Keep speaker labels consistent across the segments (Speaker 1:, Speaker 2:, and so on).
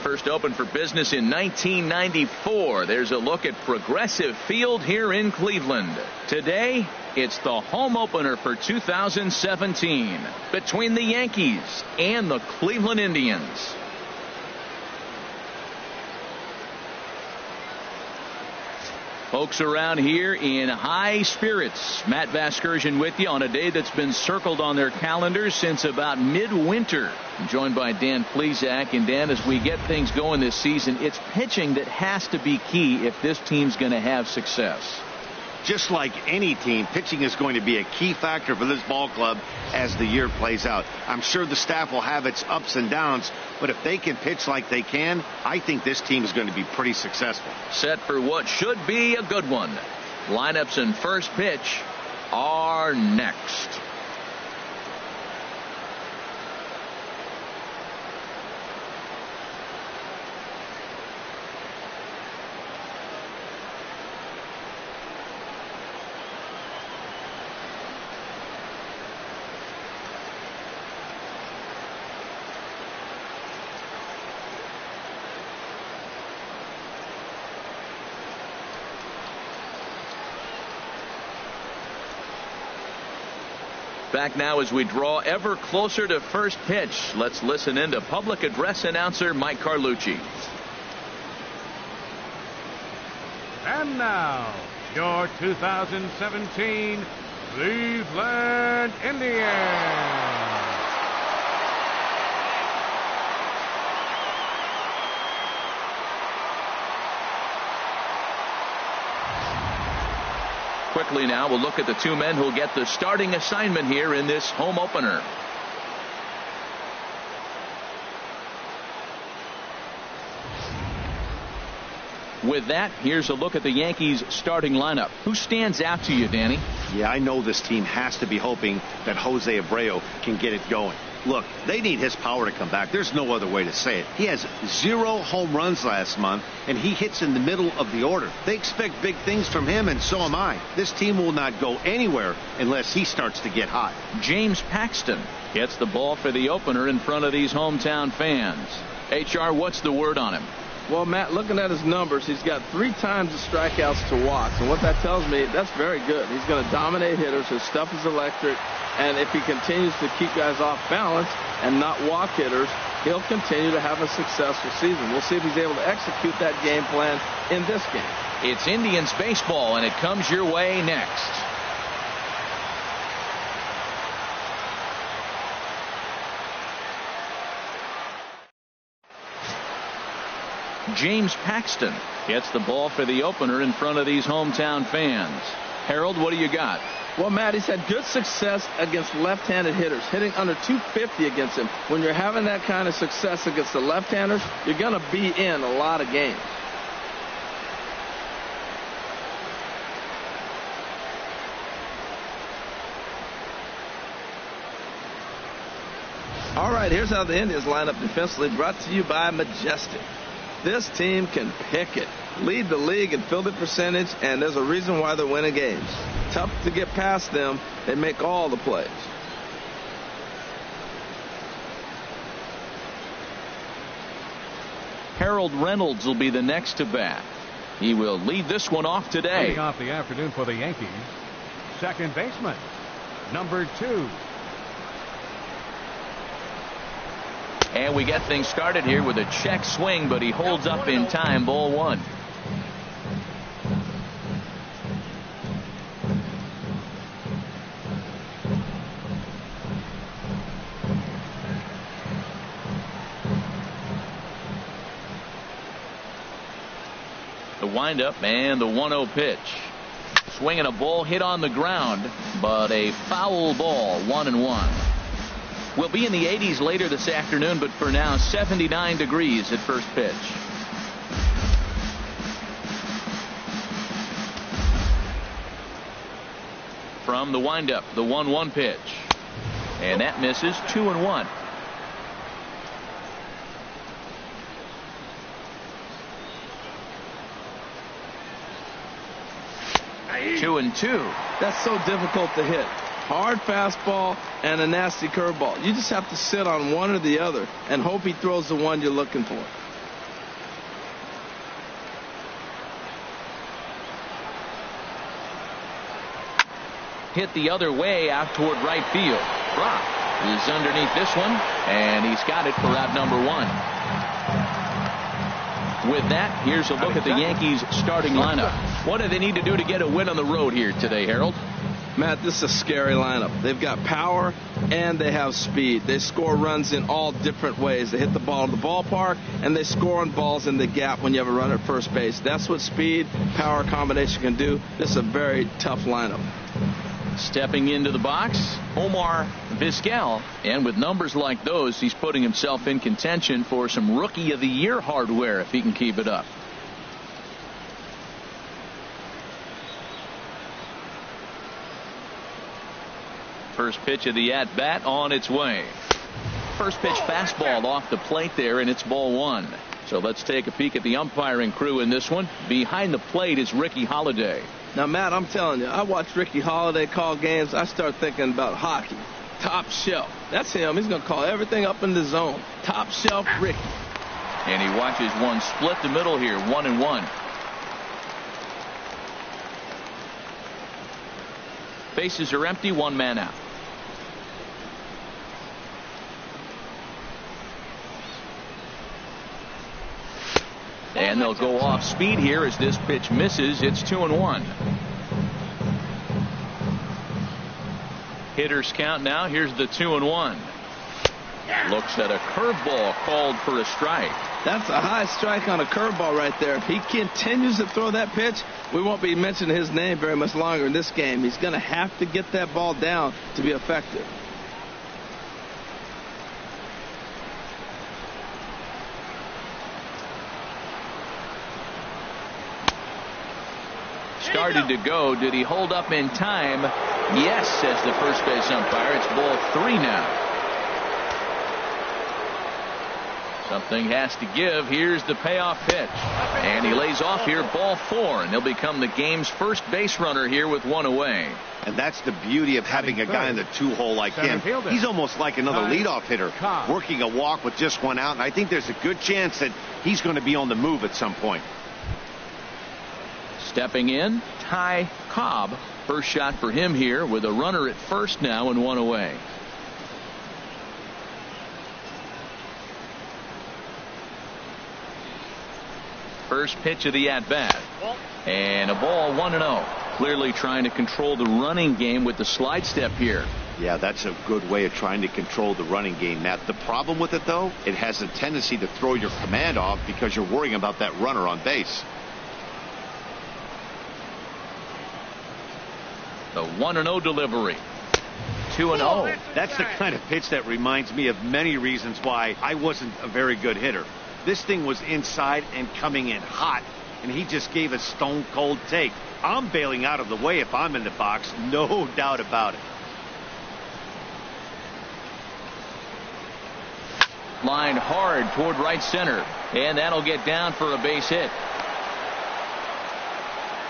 Speaker 1: first opened for business in 1994. There's a look at Progressive Field here in Cleveland. Today, it's the home opener for 2017 between the Yankees and the Cleveland Indians. Folks around here in high spirits. Matt Vasgersian with you on a day that's been circled on their calendars since about midwinter. I'm joined by Dan Plesac. And Dan, as we get things going this season, it's pitching that has to be key if this team's going to have success.
Speaker 2: Just like any team, pitching is going to be a key factor for this ball club as the year plays out. I'm sure the staff will have its ups and downs, but if they can pitch like they can, I think this team is going to be pretty successful.
Speaker 1: Set for what should be a good one. Lineups and first pitch are next. Back now as we draw ever closer to first pitch. Let's listen in to public address announcer Mike Carlucci.
Speaker 3: And now, your 2017 Cleveland Indians.
Speaker 1: Quickly now, we'll look at the two men who'll get the starting assignment here in this home opener. With that, here's a look at the Yankees starting lineup. Who stands out to you, Danny?
Speaker 2: Yeah, I know this team has to be hoping that Jose Abreu can get it going. Look, they need his power to come back. There's no other way to say it. He has 0 home runs last month, and he hits in the middle of the order. They expect big things from him, and so am I. This team will not go anywhere unless he starts to get hot.
Speaker 1: James Paxton gets the ball for the opener in front of these hometown fans. HR, what's the word on him?
Speaker 4: Well, Matt, looking at his numbers, he's got 3 times the strikeouts to walks. And what that tells me, that's very good. He's going to dominate hitters. His stuff is electric. And if he continues to keep guys off balance and not walk hitters, he'll continue to have a successful season. We'll see if he's able to execute that game plan in this game.
Speaker 1: It's Indians baseball, and it comes your way next. James Paxton gets the ball for the opener in front of these hometown fans. Harold, what do you got?
Speaker 4: Well, Matt, he's had good success against left-handed hitters, hitting under 250 against him. When you're having that kind of success against the left-handers, you're going to be in a lot of games. All right, here's how the Indians line up defensively, brought to you by Majestic. This team can pick it, lead the league in fielding percentage, and there's a reason why they're winning games. Tough to get past them. They make all the plays.
Speaker 1: Harold Reynolds will be the next to bat. He will lead this one off today.
Speaker 3: Leading off the afternoon for the Yankees, second baseman, number 2.
Speaker 1: And we get things started here with a check swing, but he holds up in time. Ball 1. The windup and the 1-0 pitch. Swinging a ball hit on the ground, but a foul ball, 1-1. We'll be in the 80s later this afternoon, but for now, 79 degrees at first pitch. From the windup, the 1-1 pitch. And that misses. 2-1. Two and two.
Speaker 4: That's so difficult to hit. Hard fastball and a nasty curveball. You just have to sit on one or the other and hope he throws the one you're looking for.
Speaker 1: hit the other way out toward right field. Brock is underneath this one, and he's got it for out number 1. With that, here's a look at the Yankees' starting lineup. What do they need to do to get a win on the road here today, Harold?
Speaker 4: Matt, this is a scary lineup. They've got power and they have speed. They score runs in all different ways. They hit the ball at the ballpark and they score on balls in the gap when you have a runner at first base. That's what speed, power combination can do. This is a very tough lineup.
Speaker 1: Stepping into the box, Omar Vizquel. And with numbers like those, he's putting himself in contention for some Rookie of the Year hardware if he can keep it up. First pitch of the at-bat on its way. First pitch fastball off the plate there, and it's ball 1. So let's take a peek at the umpiring crew in this one. Behind the plate is Ricky Holiday.
Speaker 4: Now, Matt, I'm telling you, I watch Ricky Holiday call games. I start thinking about hockey. Top shelf. That's him. He's going to call everything up in the zone. Top shelf Ricky.
Speaker 1: And he watches one split the middle here, 1-1. Bases are empty, 1 man out. And they'll go off speed here as this pitch misses. It's 2-1. Hitters count now. Here's the 2-1. Looks at a curveball called for a strike.
Speaker 4: That's a high strike on a curveball right there. If he continues to throw that pitch, we won't be mentioning his name very much longer in this game. He's going to have to get that ball down to be effective.
Speaker 1: Started to go. Did he hold up in time? Yes, says the first base umpire. It's ball 3 now. Something has to give. Here's the payoff pitch. And he lays off here, ball 4. And he'll become the game's first base runner here with 1 away.
Speaker 2: And that's the beauty of having a guy in the 2-hole like him. He's almost like another leadoff hitter, working a walk with just 1 out. And I think there's a good chance that he's going to be on the move at some point.
Speaker 1: Stepping in, Ty Cobb. First shot for him here with a runner at first now and 1 away. First pitch of the at-bat. And a ball, 1-0. Clearly trying to control the running game with the slide step here.
Speaker 2: Yeah, that's a good way of trying to control the running game, Matt. The problem with it, though, it has a tendency to throw your command off because you're worrying about that runner on base.
Speaker 1: The 1-0 delivery. 2-0.
Speaker 2: That's the kind of pitch that reminds me of many reasons why I wasn't a very good hitter. This thing was inside and coming in hot, and he just gave a stone cold take. I'm bailing out of the way if I'm in the box, no doubt about it.
Speaker 1: Line hard toward right center, and that'll get down for a base hit.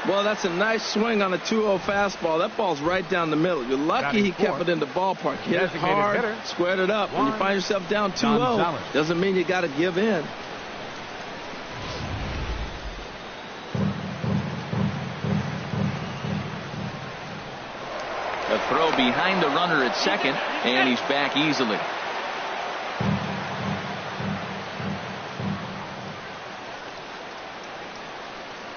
Speaker 4: Well, that's a nice swing on a 2-0 fastball. That ball's right down the middle. You're lucky he kept it in the ballpark. Hit it hard, squared it up. When you find yourself down 2-0, doesn't mean you got to give in.
Speaker 1: A throw behind the runner at second, and he's back easily.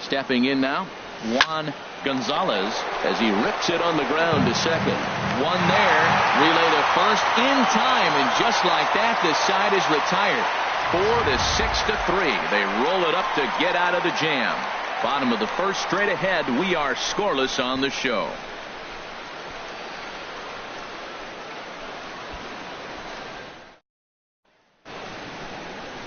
Speaker 1: Stepping in now, Juan Gonzalez as he rips it on the ground to second. One there, relay to first in time, and just like that, this side is retired. 4-6-3. They roll it up to get out of the jam. Bottom of the first, straight ahead. We are scoreless on the show.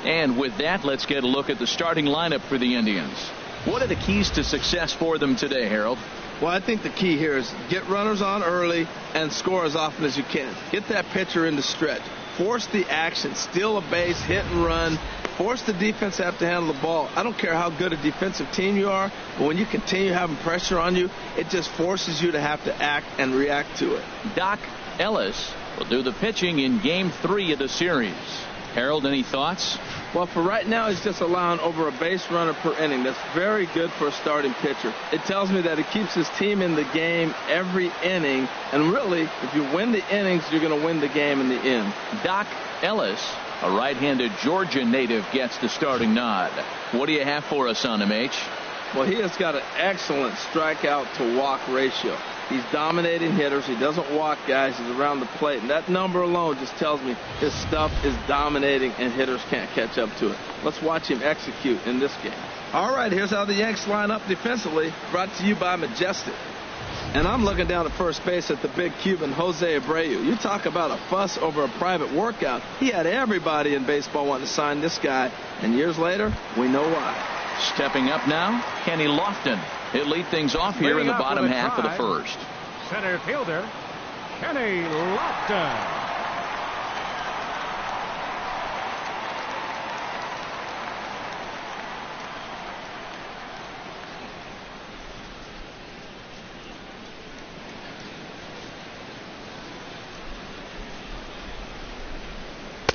Speaker 1: And with that, let's get a look at the starting lineup for the Indians. What are the keys to success for them today, Harold?
Speaker 4: Well, I think the key here is get runners on early and score as often as you can. Get that pitcher in the stretch. Force the action. Steal a base, hit and run. Force the defense to have to handle the ball. I don't care how good a defensive team you are, but when you continue having pressure on you, it just forces you to have to act and react to it.
Speaker 1: Doc Ellis will do the pitching in Game 3 of the series. Harold, any thoughts?
Speaker 4: Well, for right now, he's just allowing over a base runner per inning. That's very good for a starting pitcher. It tells me that he keeps his team in the game every inning. And really, if you win the innings, you're going to win the game in the end.
Speaker 1: Doc Ellis, a right-handed Georgia native, gets the starting nod. What do you have for us on him, H?
Speaker 4: Well, he has got an excellent strikeout to walk ratio. He's dominating hitters. He doesn't walk guys. He's around the plate. And that number alone just tells me his stuff is dominating and hitters can't catch up to it. Let's watch him execute in this game. All right, here's how the Yanks line up defensively. Brought to you by Majestic. And I'm looking down at first base at the big Cuban, Jose Abreu. You talk about a fuss over a private workout. He had everybody in baseball wanting to sign this guy. And years later, we know why.
Speaker 1: Stepping up now, Kenny Lofton. He'll lead things off here in the bottom half of the first.
Speaker 3: Center fielder, Kenny Lofton.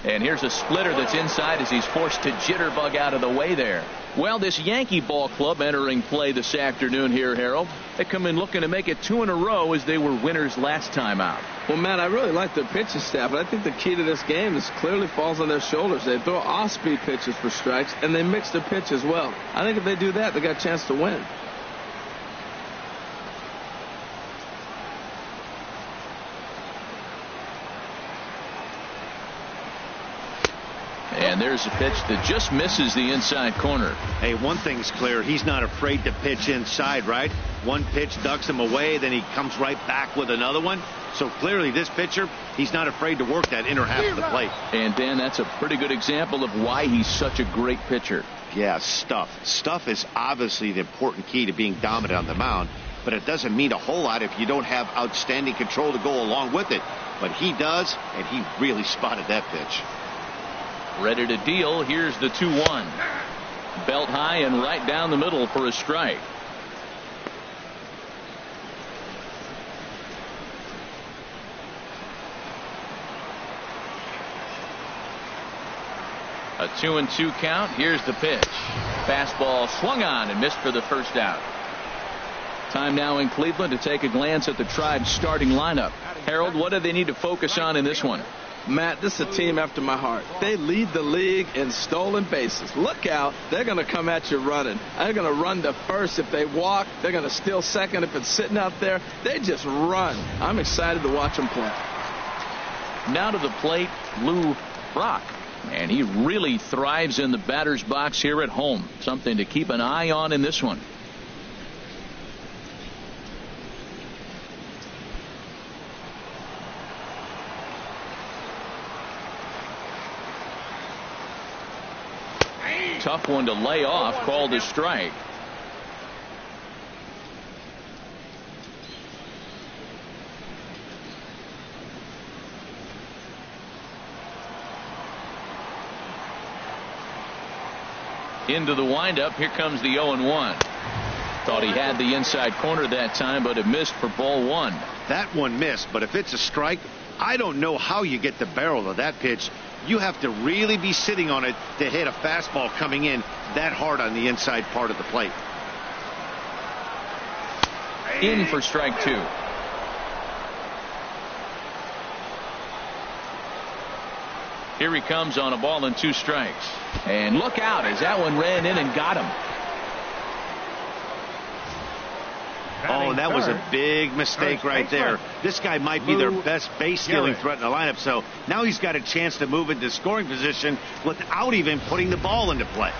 Speaker 1: And here's a splitter that's inside as he's forced to jitterbug out of the way there. Well, this Yankee ball club entering play this afternoon here, Harold. They come in looking to make it 2 in a row as they were winners last time out.
Speaker 4: Well, Matt, I really like their pitching staff, but I think the key to this game is clearly falls on their shoulders. They throw off-speed pitches for strikes, and they mix their pitch as well. I think if they do that, they got a chance to win.
Speaker 1: And there's a pitch that just misses the inside corner.
Speaker 2: Hey, one thing's clear. He's not afraid to pitch inside, right? One pitch ducks him away, then he comes right back with another one. So clearly this pitcher, he's not afraid to work that inner half of the plate.
Speaker 1: And, Dan, that's a pretty good example of why he's such a great pitcher.
Speaker 2: Yeah, stuff. Stuff is obviously the important key to being dominant on the mound, but it doesn't mean a whole lot if you don't have outstanding control to go along with it. But he does, and he really spotted that pitch.
Speaker 1: Ready to deal. Here's the 2-1. Belt high and right down the middle for a strike. A 2-2 count. Here's the pitch. Fastball swung on and missed for the first out. Time now in Cleveland to take a glance at the Tribe's starting lineup. Harold, what do they need to focus on in this one?
Speaker 4: Matt, this is a team after my heart. They lead the league in stolen bases. Look out. They're going to come at you running. They're going to run to first if they walk. They're going to steal second if it's sitting out there. They just run. I'm excited to watch them play.
Speaker 1: Now to the plate, Lou Brock. And he really thrives in the batter's box here at home. Something to keep an eye on in this one. Tough one to lay off, called a strike. Into the windup. Here comes the 0-1. Thought he had the inside corner that time, but it missed for ball one.
Speaker 2: That one missed, but if it's a strike, I don't know how you get the barrel of that pitch. You have to really be sitting on it to hit a fastball coming in that hard on the inside part of the plate.
Speaker 1: In for strike 2. Here he comes on a ball and 2 strikes. And look out as that one ran in and got him.
Speaker 2: Oh, that was a big mistake right there. This guy might be their best base stealing threat in the lineup. So now he's got a chance to move into scoring position without even putting the ball into play.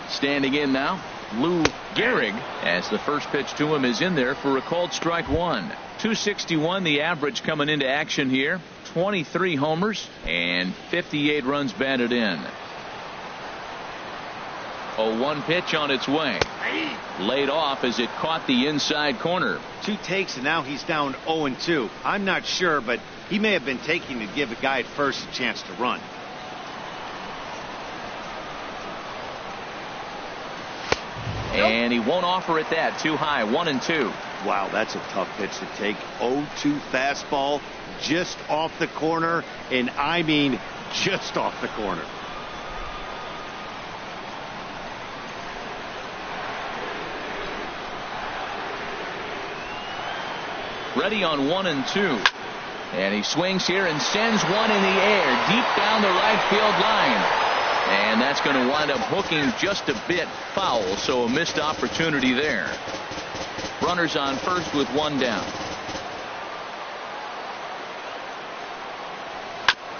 Speaker 1: Standing in now, Lou Gehrig, as the first pitch to him is in there for a called strike 1. 261 the average coming into action here. 23 homers and 58 runs batted in. 0-1 pitch on its way. Laid off as it caught the inside corner.
Speaker 2: 2 takes, and now he's down 0-2. I'm not sure, but he may have been taking to give a guy at first a chance to run.
Speaker 1: And he won't offer it that. Too high. 1-2.
Speaker 2: Wow, that's a tough pitch to take. 0-2 fastball just off the corner, and I mean just off the corner.
Speaker 1: Ready on 1-2. And he swings here and sends one in the air deep down the right field line. And that's going to wind up hooking just a bit foul, so a missed opportunity there. Runners on first with 1 down.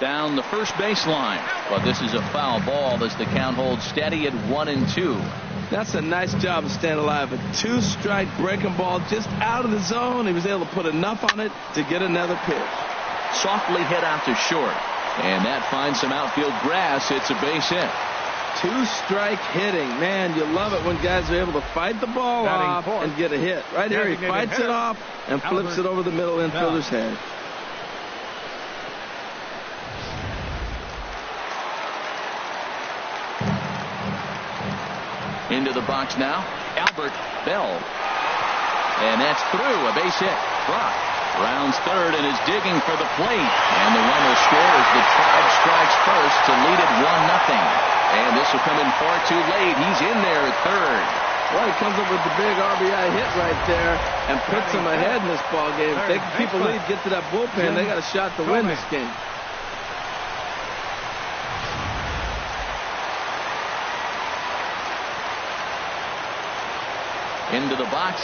Speaker 1: Down the first baseline. But this is a foul ball as the count holds steady at 1-2.
Speaker 4: That's a nice job of staying alive. A 2-strike breaking ball just out of the zone. He was able to put enough on it to get another pitch.
Speaker 1: Softly hit out to short. And that finds some outfield grass. It's a base hit.
Speaker 4: 2-strike hitting. Man, you love it when guys are able to fight the ball off and get a hit. Right here, he fights it off and flips it over the middle infielder's head.
Speaker 1: Into the box now, Albert Bell. And that's through. A base hit. Brock rounds third and is digging for the plate. And the runner scores. The Tribe strikes first to lead it 1-0. And this will come in far too late. He's in there at third.
Speaker 4: Well, he comes up with the big RBI hit right there and puts them ahead in this ball game. If they can keep a lead, get to that bullpen, they got a shot to win this game.
Speaker 1: Into the box,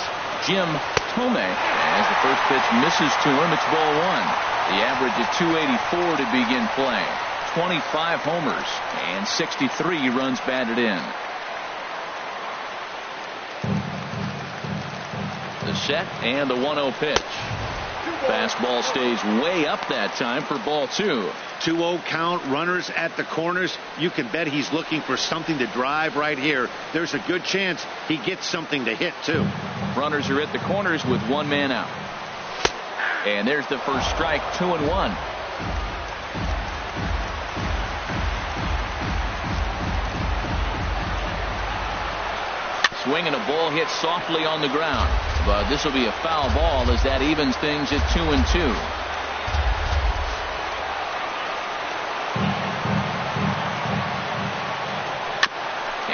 Speaker 1: Jim Thome. As the first pitch misses to him, it's ball 1. The average at 284 to begin play. 25 homers and 63 runs batted in. The set and the 1-0 pitch. Fastball stays way up that time for ball 2.
Speaker 2: 2-0 count, runners at the corners. You can bet he's looking for something to drive right here. There's a good chance he gets something to hit too.
Speaker 1: Runners are at the corners with 1 man out. And there's the first strike. 2-1. Swing and a ball hit softly on the ground. But this will be a foul ball as that evens things at 2-2.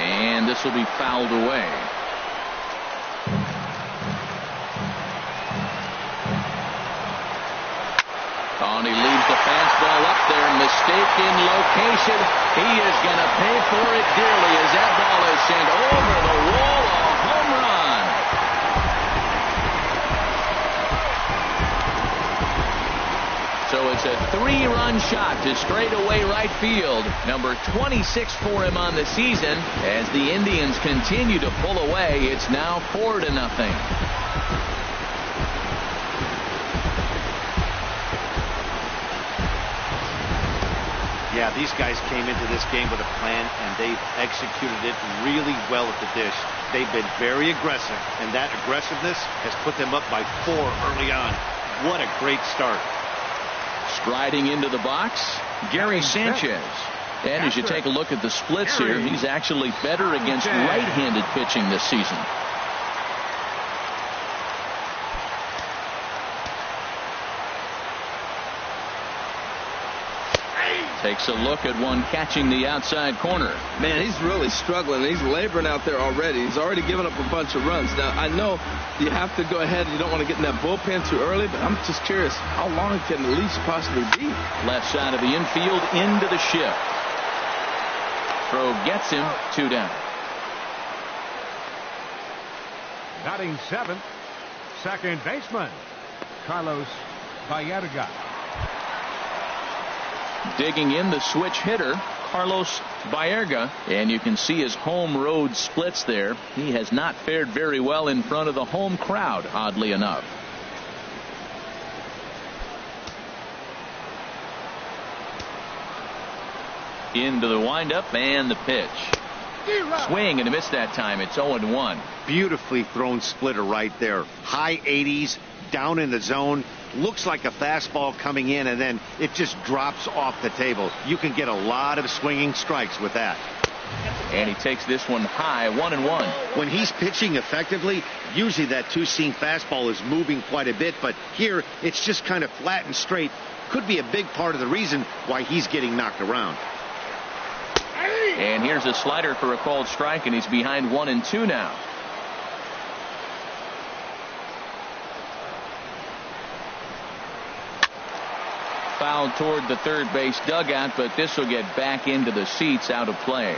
Speaker 1: And this will be fouled away. And he leaves the fastball up there. Mistaken location. He is going to pay for it dearly as that ball is sent over the wall. A home run. So it's a 3-run shot to straightaway right field. Number 26 for him on the season. As the Indians continue to pull away, it's now 4-0.
Speaker 2: Yeah, these guys came into this game with a plan, and they've executed it really well at the dish. They've been very aggressive, and that aggressiveness has put them up by 4 early on. What a great start.
Speaker 1: Striding into the box, Gary Sanchez. And as you take a look at the splits here, he's actually better against right-handed pitching this season. Takes a look at one catching the outside corner.
Speaker 4: Man, he's really struggling. He's laboring out there already. He's already given up a bunch of runs. Now, I know you have to go ahead. You don't want to get in that bullpen too early, but I'm just curious, how long can the leash possibly be?
Speaker 1: Left side of the infield into the shift. Throw gets him. 2 down.
Speaker 3: Batting 7th, second baseman, Carlos Baerga.
Speaker 1: Digging in the switch hitter, Carlos Baerga, and you can see his home road splits there. He has not fared very well in front of the home crowd, oddly enough. Into the windup and the pitch. Swing and a miss that time. It's 0-1.
Speaker 2: Beautifully thrown splitter right there. High 80s, down in the zone. Looks like a fastball coming in, and then it just drops off the table. You can get a lot of swinging strikes with that.
Speaker 1: And he takes this one high, 1-1.
Speaker 2: When he's pitching effectively, usually that two-seam fastball is moving quite a bit, but here it's just kind of flat and straight. Could be a big part of the reason why he's getting knocked around.
Speaker 1: And here's a slider for a called strike, and he's behind 1-2 now. Foul toward the third base dugout, but this will get back into the seats, out of play.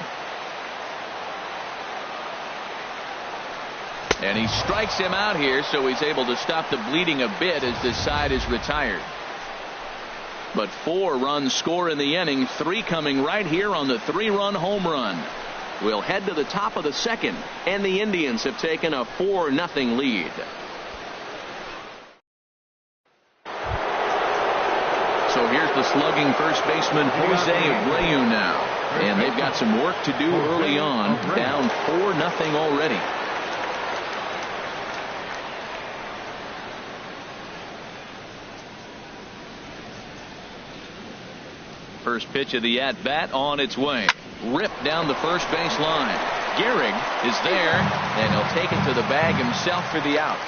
Speaker 1: And he strikes him out here, so he's able to stop the bleeding a bit as this side is retired. But 4 runs score in the inning, 3 coming right here on the 3-run home run. We'll head to the top of the second, and the Indians have taken a 4-0 lead. So here's the slugging first baseman Jose Abreu now. And they've got some work to do early on, down 4-0 already. First pitch of the at-bat on its way. Ripped down the first base line. Gehrig is there, and he'll take it to the bag himself for the out.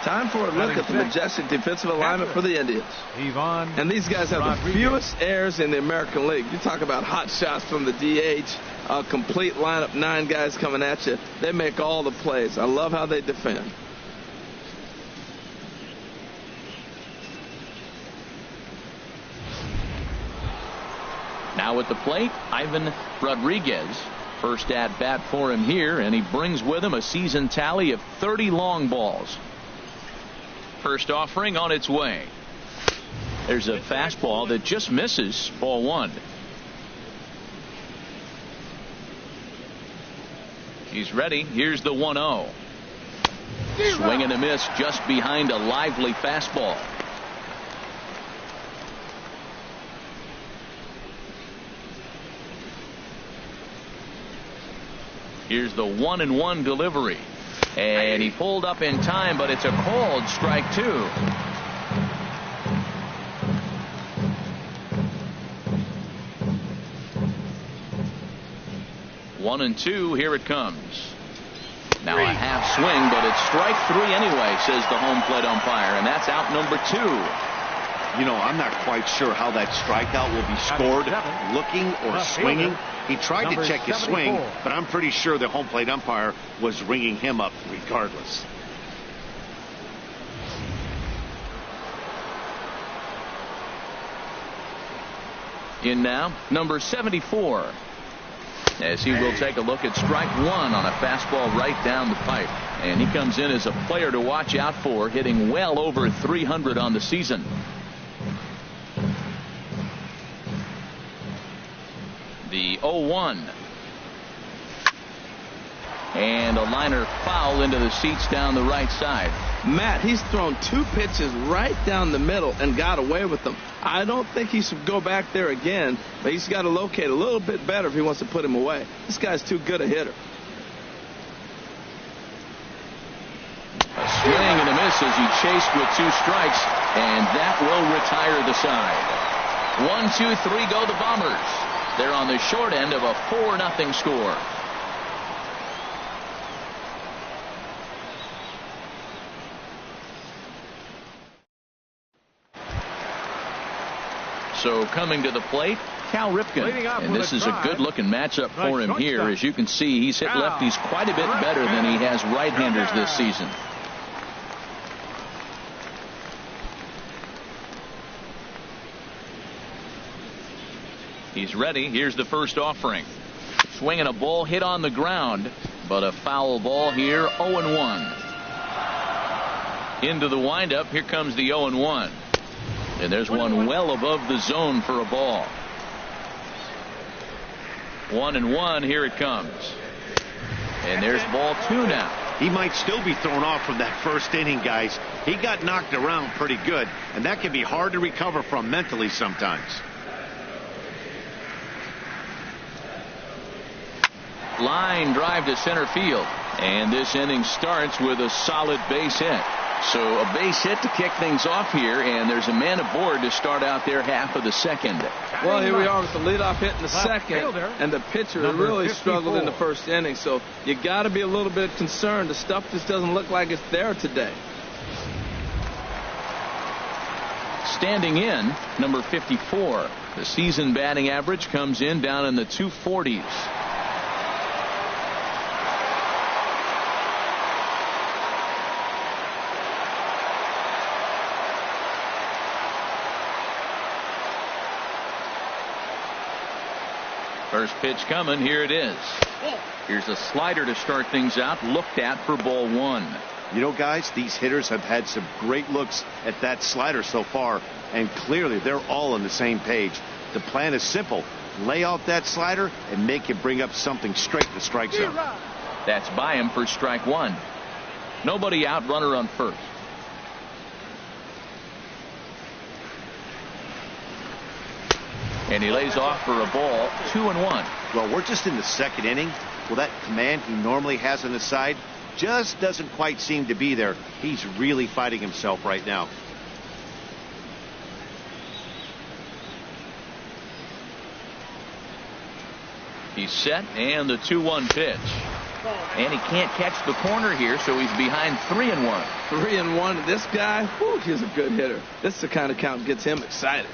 Speaker 4: Time for a look at the majestic defensive alignment for the Indians. And these guys have the fewest errors in the American League. You talk about hot shots from the DH, a complete lineup, 9 guys coming at you. They make all the plays. I love how they defend.
Speaker 1: Now at the plate, Ivan Rodriguez. First at bat for him here, and he brings with him a season tally of 30 long balls. First offering on its way. There's a fastball that just misses, ball 1. He's ready. Here's the 1-0. Swing and a miss just behind a lively fastball. Here's the 1-1 delivery. And he pulled up in time, but it's a called strike 2. 1-2. Here it comes. Now a half swing, but it's strike 3 anyway, says the home plate umpire, and that's out number 2.
Speaker 2: You know, I'm not quite sure how that strikeout will be scored, looking or swinging. He tried to check his swing, but I'm pretty sure the home plate umpire was ringing him up regardless.
Speaker 1: In now, number 74. As he will take a look at strike 1 on a fastball right down the pipe. And he comes in as a player to watch out for, hitting well over 300 on the season. The 0-1. And a liner foul into the seats down the right side.
Speaker 4: Matt, he's thrown 2 pitches right down the middle and got away with them. I don't think he should go back there again, but he's got to locate a little bit better if he wants to put him away. This guy's too good a hitter.
Speaker 1: A swing and a miss as he chased with 2 strikes, and that will retire the side. 1, 2, 3 go the Bombers. They're on the short end of a 4-0 score. So coming to the plate, Cal Ripken. And this is a good-looking matchup for him here. As you can see, he's hit lefties quite a bit better than he has right-handers this season. He's ready. Here's the first offering. Swinging a ball hit on the ground, but a foul ball here, 0-1. Into the windup. Here comes the 0-1. And there's one well above the zone for a ball. 1-1. Here it comes. And there's ball 2 now.
Speaker 2: He might still be thrown off from that first inning, guys. He got knocked around pretty good, and that can be hard to recover from mentally sometimes.
Speaker 1: Line drive to center field. And this inning starts with a solid base hit. So a base hit to kick things off here, and there's a man aboard to start out their half of the second.
Speaker 4: Well, here we are with the leadoff hit in the second, and the pitcher really struggled in the first inning. So you got to be a little bit concerned. The stuff just doesn't look like it's there today.
Speaker 1: Standing in, number 54. The season batting average comes in down in the 240s. First pitch coming. Here it is. Here's a slider to start things out. Looked at for ball one.
Speaker 2: You know, guys, these hitters have had some great looks at that slider so far, and clearly they're all on the same page. The plan is simple. Lay out that slider and make him bring up something straight to the strike zone.
Speaker 1: That's by him for strike one. Nobody out, runner on first. And he lays off for a ball, 2-1.
Speaker 2: Well, we're just in the second inning. Well, that command he normally has on his side just doesn't quite seem to be there. He's really fighting himself right now.
Speaker 1: He's set, and the 2-1 pitch. And he can't catch the corner here, so he's behind 3-1.
Speaker 4: 3-1. This guy, whew, he's a good hitter. This is the kind of count that gets him excited.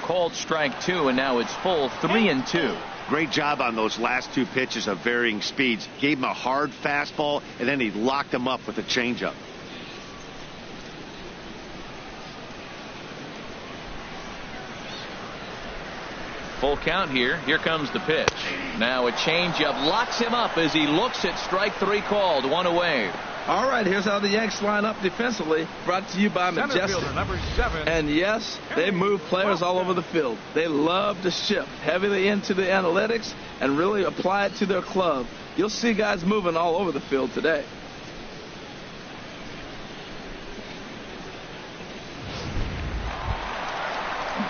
Speaker 1: Called strike two, and now it's full 3-2.
Speaker 2: Great job on those last two pitches of varying speeds. Gave him a hard fastball, and then he locked him up with a changeup.
Speaker 1: Full count here. Here comes the pitch. Now a changeup locks him up as he looks at strike three called. One away.
Speaker 4: All right, here's how the Yanks line up defensively. Brought to you by Majestic.
Speaker 3: Number 7.
Speaker 4: And yes, they move players all over the field. They love to shift heavily into the analytics and really apply it to their club. You'll see guys moving all over the field today.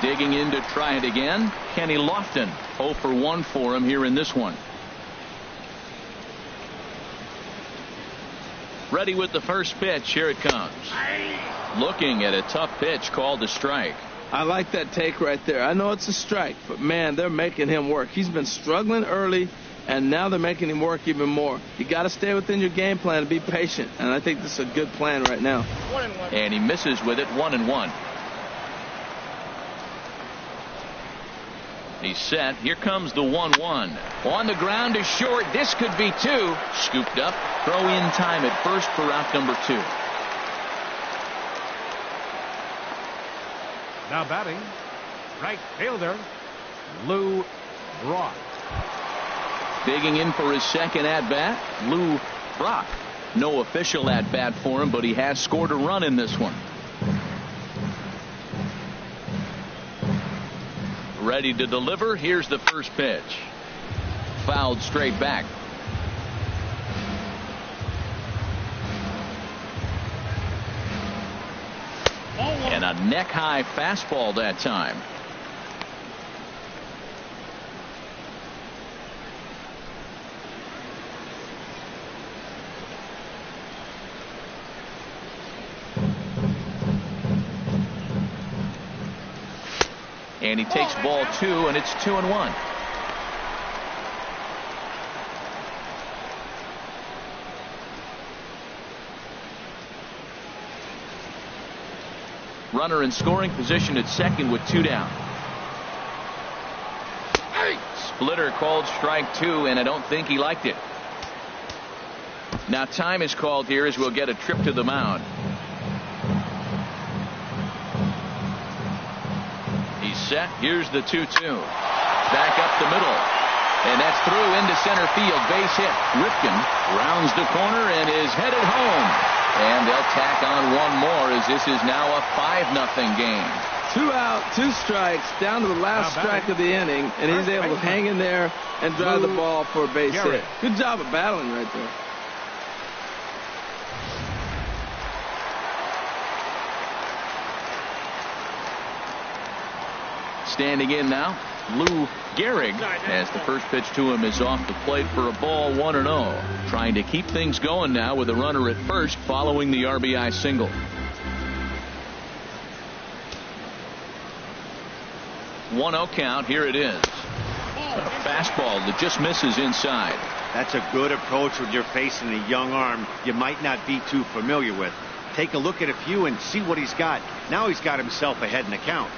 Speaker 1: Digging in to try it again, Kenny Lofton. 0 for 1 for him here in this one. Ready with the first pitch. Here it comes. Looking at a tough pitch called a strike.
Speaker 4: I like that take right there. I know it's a strike, but man, they're making him work. He's been struggling early, and now they're making him work even more. You got to stay within your game plan and be patient, and I think this is a good plan right now.
Speaker 1: 1-1. And he misses with it. 1-1. He's set. Here comes the 1-1. On the ground is short. This could be two. Scooped up. Throw in time at first for out number 2.
Speaker 3: Now batting, right fielder, Lou Brock.
Speaker 1: Digging in for his second at-bat, Lou Brock. No official at-bat for him, but he has scored a run in this one. Ready to deliver. Here's the first pitch. Fouled straight back. And a neck-high fastball that time. And he takes ball 2, and it's 2-1. Runner in scoring position at second with 2 down. Splitter called strike 2, and I don't think he liked it. Now time is called here as we'll get a trip to the mound. He's set. Here's the 2-2. Back up the middle. And that's through into center field. Base hit. Ripken rounds the corner and is headed home. And they'll tack on one more as this is now a 5-0 game.
Speaker 4: 2 out, 2 strikes, down to the last strike of the inning, and he's able to hang in there and drive the ball for a base hit. Good job of battling right there.
Speaker 1: Standing in now, Lou Gehrig, as the first pitch to him is off the plate for a ball, 1-0. Trying to keep things going now with a runner at first following the RBI single. One 0 count. Here it is. A fastball that just misses inside.
Speaker 2: That's a good approach when you're facing a young arm you might not be too familiar with. Take a look at a few and see what he's got. Now he's got himself ahead in the count.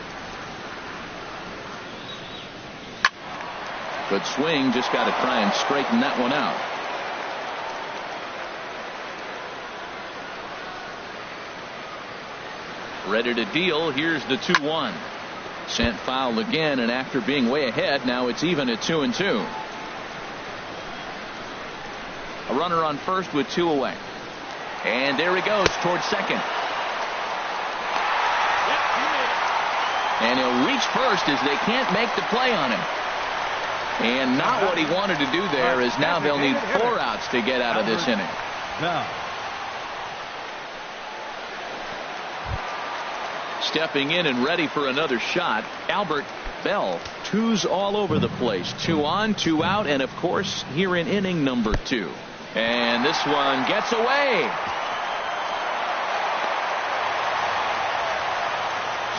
Speaker 1: Good swing. Just got to try and straighten that one out. Ready to deal. Here's the 2-1. Sent foul again, and after being way ahead, now it's even at 2-2. A runner on first with 2 away. And there he goes towards second. And he'll reach first as they can't make the play on him. And not what he wanted to do there, as now they'll need 4 outs to get out of this inning. Stepping in and ready for another shot, Albert Bell. 2s all over the place. 2 on, 2 out, and of course here in inning number 2. And this one gets away.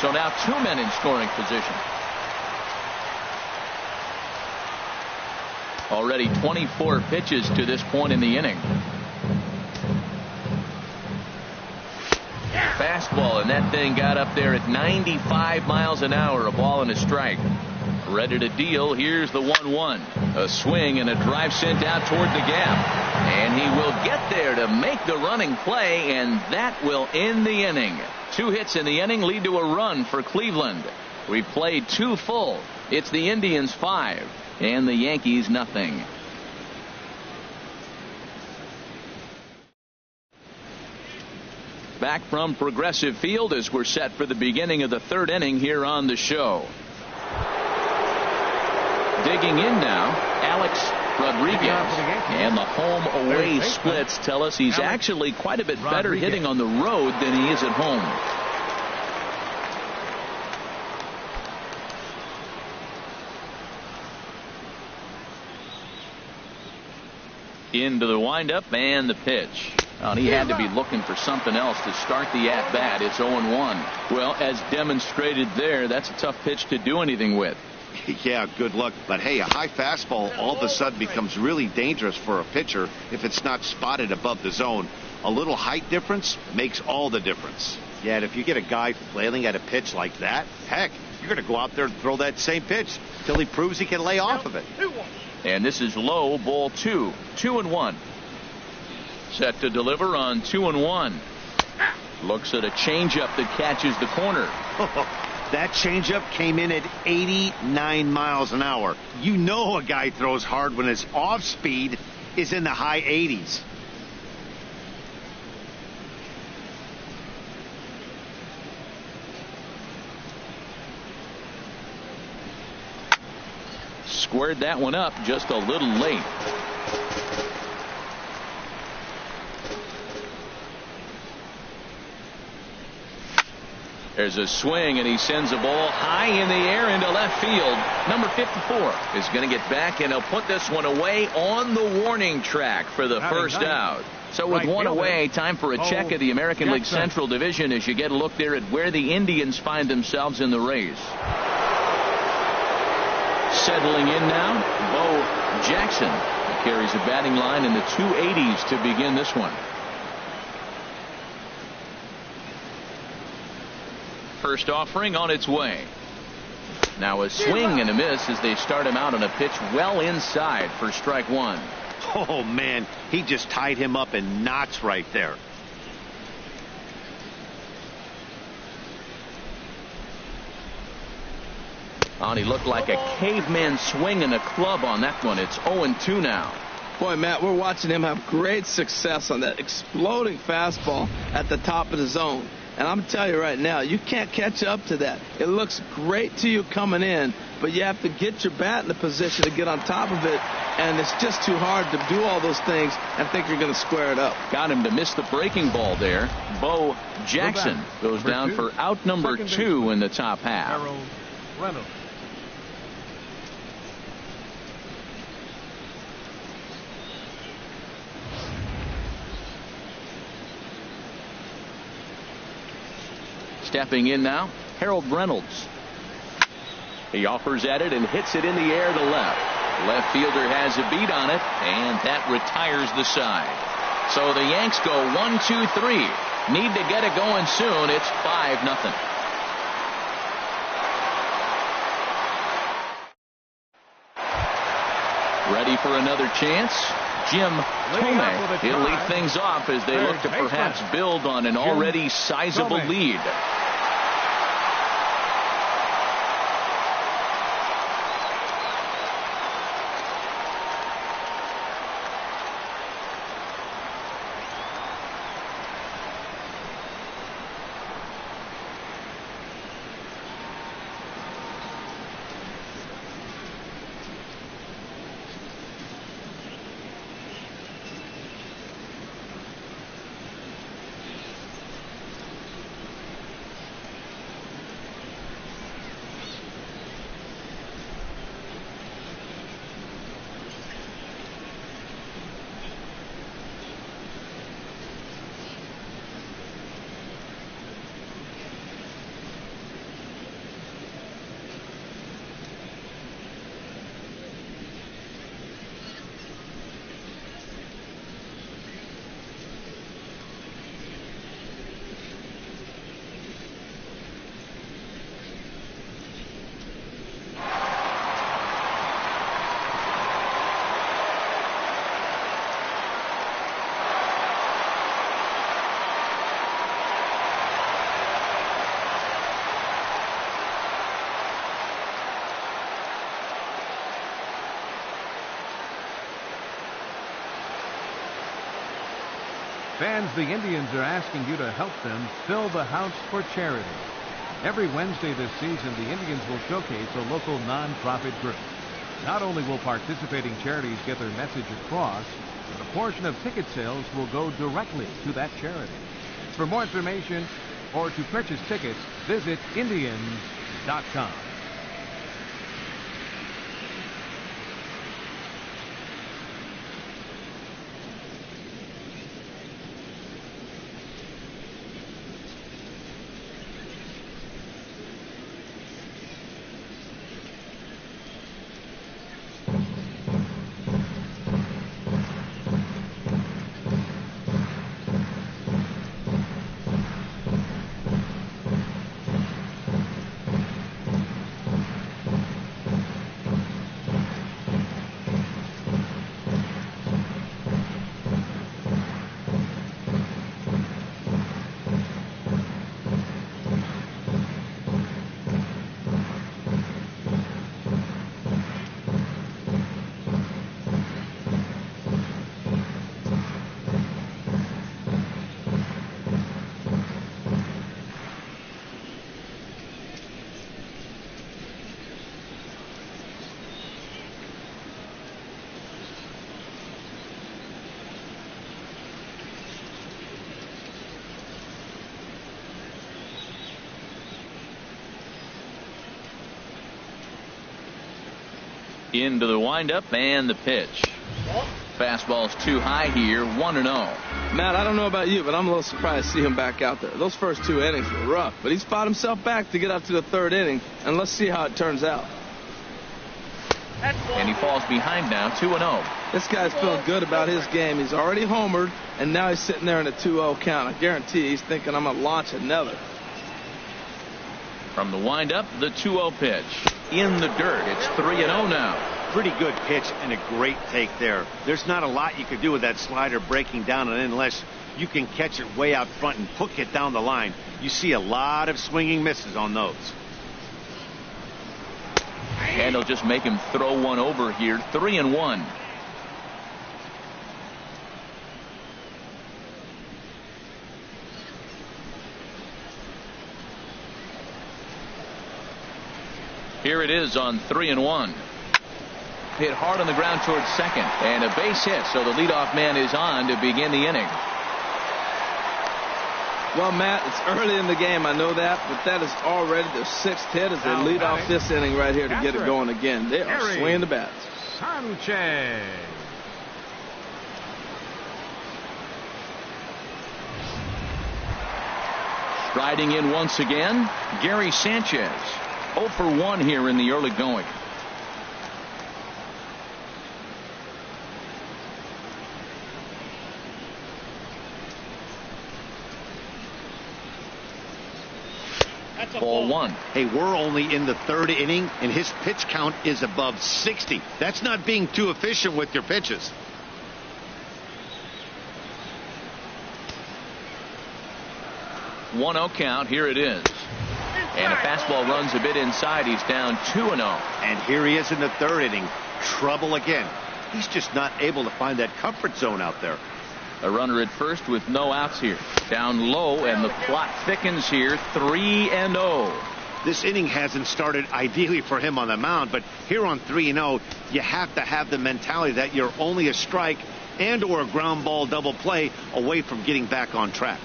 Speaker 1: So now 2 men in scoring position. Already 24 pitches to this point in the inning. Fastball, and that thing got up there at 95 miles an hour. A ball and a strike. Ready to deal. Here's the 1-1. A swing and a drive sent out toward the gap. And he will get there to make the running play, and that will end the inning. 2 hits in the inning lead to a run for Cleveland. We've played 2 full. It's the Indians 5 and the Yankees nothing. Back from Progressive Field as we're set for the beginning of the 3rd inning here on the show. Digging in now, Alex Rodriguez. And the home-away splits tell us he's actually quite a bit better hitting on the road than he is at home. Into the windup and the pitch. He had to be looking for something else to start the at-bat. It's 0-1. Well, as demonstrated there, that's a tough pitch to do anything with.
Speaker 2: Yeah, good luck. But hey, a high fastball all of a sudden becomes really dangerous for a pitcher if it's not spotted above the zone. A little height difference makes all the difference. Yeah, and if you get a guy flailing at a pitch like that, heck, you're going to go out there and throw that same pitch till he proves he can lay off of it.
Speaker 1: And this is low, ball 2. 2-1. Set to deliver on 2-1. Looks at a changeup that catches the corner.
Speaker 2: That changeup came in at 89 miles an hour. You know a guy throws hard when his off speed is in the high 80s.
Speaker 1: Squared that one up just a little late. There's a swing, and he sends a ball high in the air into left field. Number 54 is going to get back, and he'll put this one away on the warning track for the first out. So with 1 away, time for a check of the American League Central Division as you get a look there at where the Indians find themselves in the race. Settling in now, Bo Jackson. He carries a batting line in the 280s to begin this one. First offering on its way. Now a swing and a miss as they start him out on a pitch well inside for strike 1.
Speaker 2: Oh, man, he just tied him up in knots right there.
Speaker 1: He looked like a caveman swinging a club on that one. It's 0-2 now.
Speaker 4: Boy, Matt, we're watching him have great success on that exploding fastball at the top of the zone. And I'm telling you right now, you can't catch up to that. It looks great to you coming in, but you have to get your bat in the position to get on top of it, and it's just too hard to do all those things and think you're going to square it up.
Speaker 1: Got him to miss the breaking ball there. Bo Jackson goes down for out number 2 in the top half. Stepping in now, Harold Reynolds. He offers at it and hits it in the air to left. Left fielder has a beat on it, and that retires the side. So the Yanks go 1-2-3. Need to get it going soon. It's 5-0. Ready for another chance? Jim Thome. He'll lead things off as they look to perhaps build on an already sizable lead.
Speaker 3: Fans, the Indians are asking you to help them fill the house for charity. Every Wednesday this season, the Indians will showcase a local nonprofit group. Not only will participating charities get their message across, but a portion of ticket sales will go directly to that charity. For more information or to purchase tickets, visit Indians.com.
Speaker 1: Into the windup and the pitch. Fastball's too high here, 1-0.
Speaker 4: Matt, I don't know about you, but I'm a little surprised to see him back out there. Those first two innings were rough, but he's fought himself back to get up to the third inning, and let's see how it turns out.
Speaker 1: And he falls behind now, 2-0.
Speaker 4: This guy's feeling good about his game. He's already homered, and now he's sitting there in a 2-0 count. I guarantee he's thinking, I'm going to launch another.
Speaker 1: From the windup, the 2-0 pitch. In the dirt. It's 3-0 now.
Speaker 2: Pretty good pitch and a great take there. There's not a lot you could do with that slider breaking down, and unless you can catch it way out front and hook it down the line, you see a lot of swinging misses on those.
Speaker 1: And he'll just make him throw one over here. 3-1. Here it is on 3-1. Hit hard on the ground towards second, and a base hit, so the leadoff man is on to begin the inning.
Speaker 4: Well, Matt, it's early in the game, I know that, but that is already their sixth hit as they lead off this inning right here to get it going again. They are swinging the bats.
Speaker 3: Sanchez.
Speaker 1: Striding in once again, Gary Sanchez. 0 for 1 here in the early going. Ball 1.
Speaker 2: Hey, we're only in the 3rd inning, and his pitch count is above 60. That's not being too efficient with your pitches.
Speaker 1: One 0 count. Here it is. And a fastball runs a bit inside. He's down 2-0.
Speaker 2: And here he is in the 3rd inning. Trouble again. He's just not able to find that comfort zone out there.
Speaker 1: A runner at first with no outs here. Down low, and the plot thickens here. 3-0.
Speaker 2: This inning hasn't started ideally for him on the mound, but here on 3-0, you have to have the mentality that you're only a strike and or a ground ball double play away from getting back on track.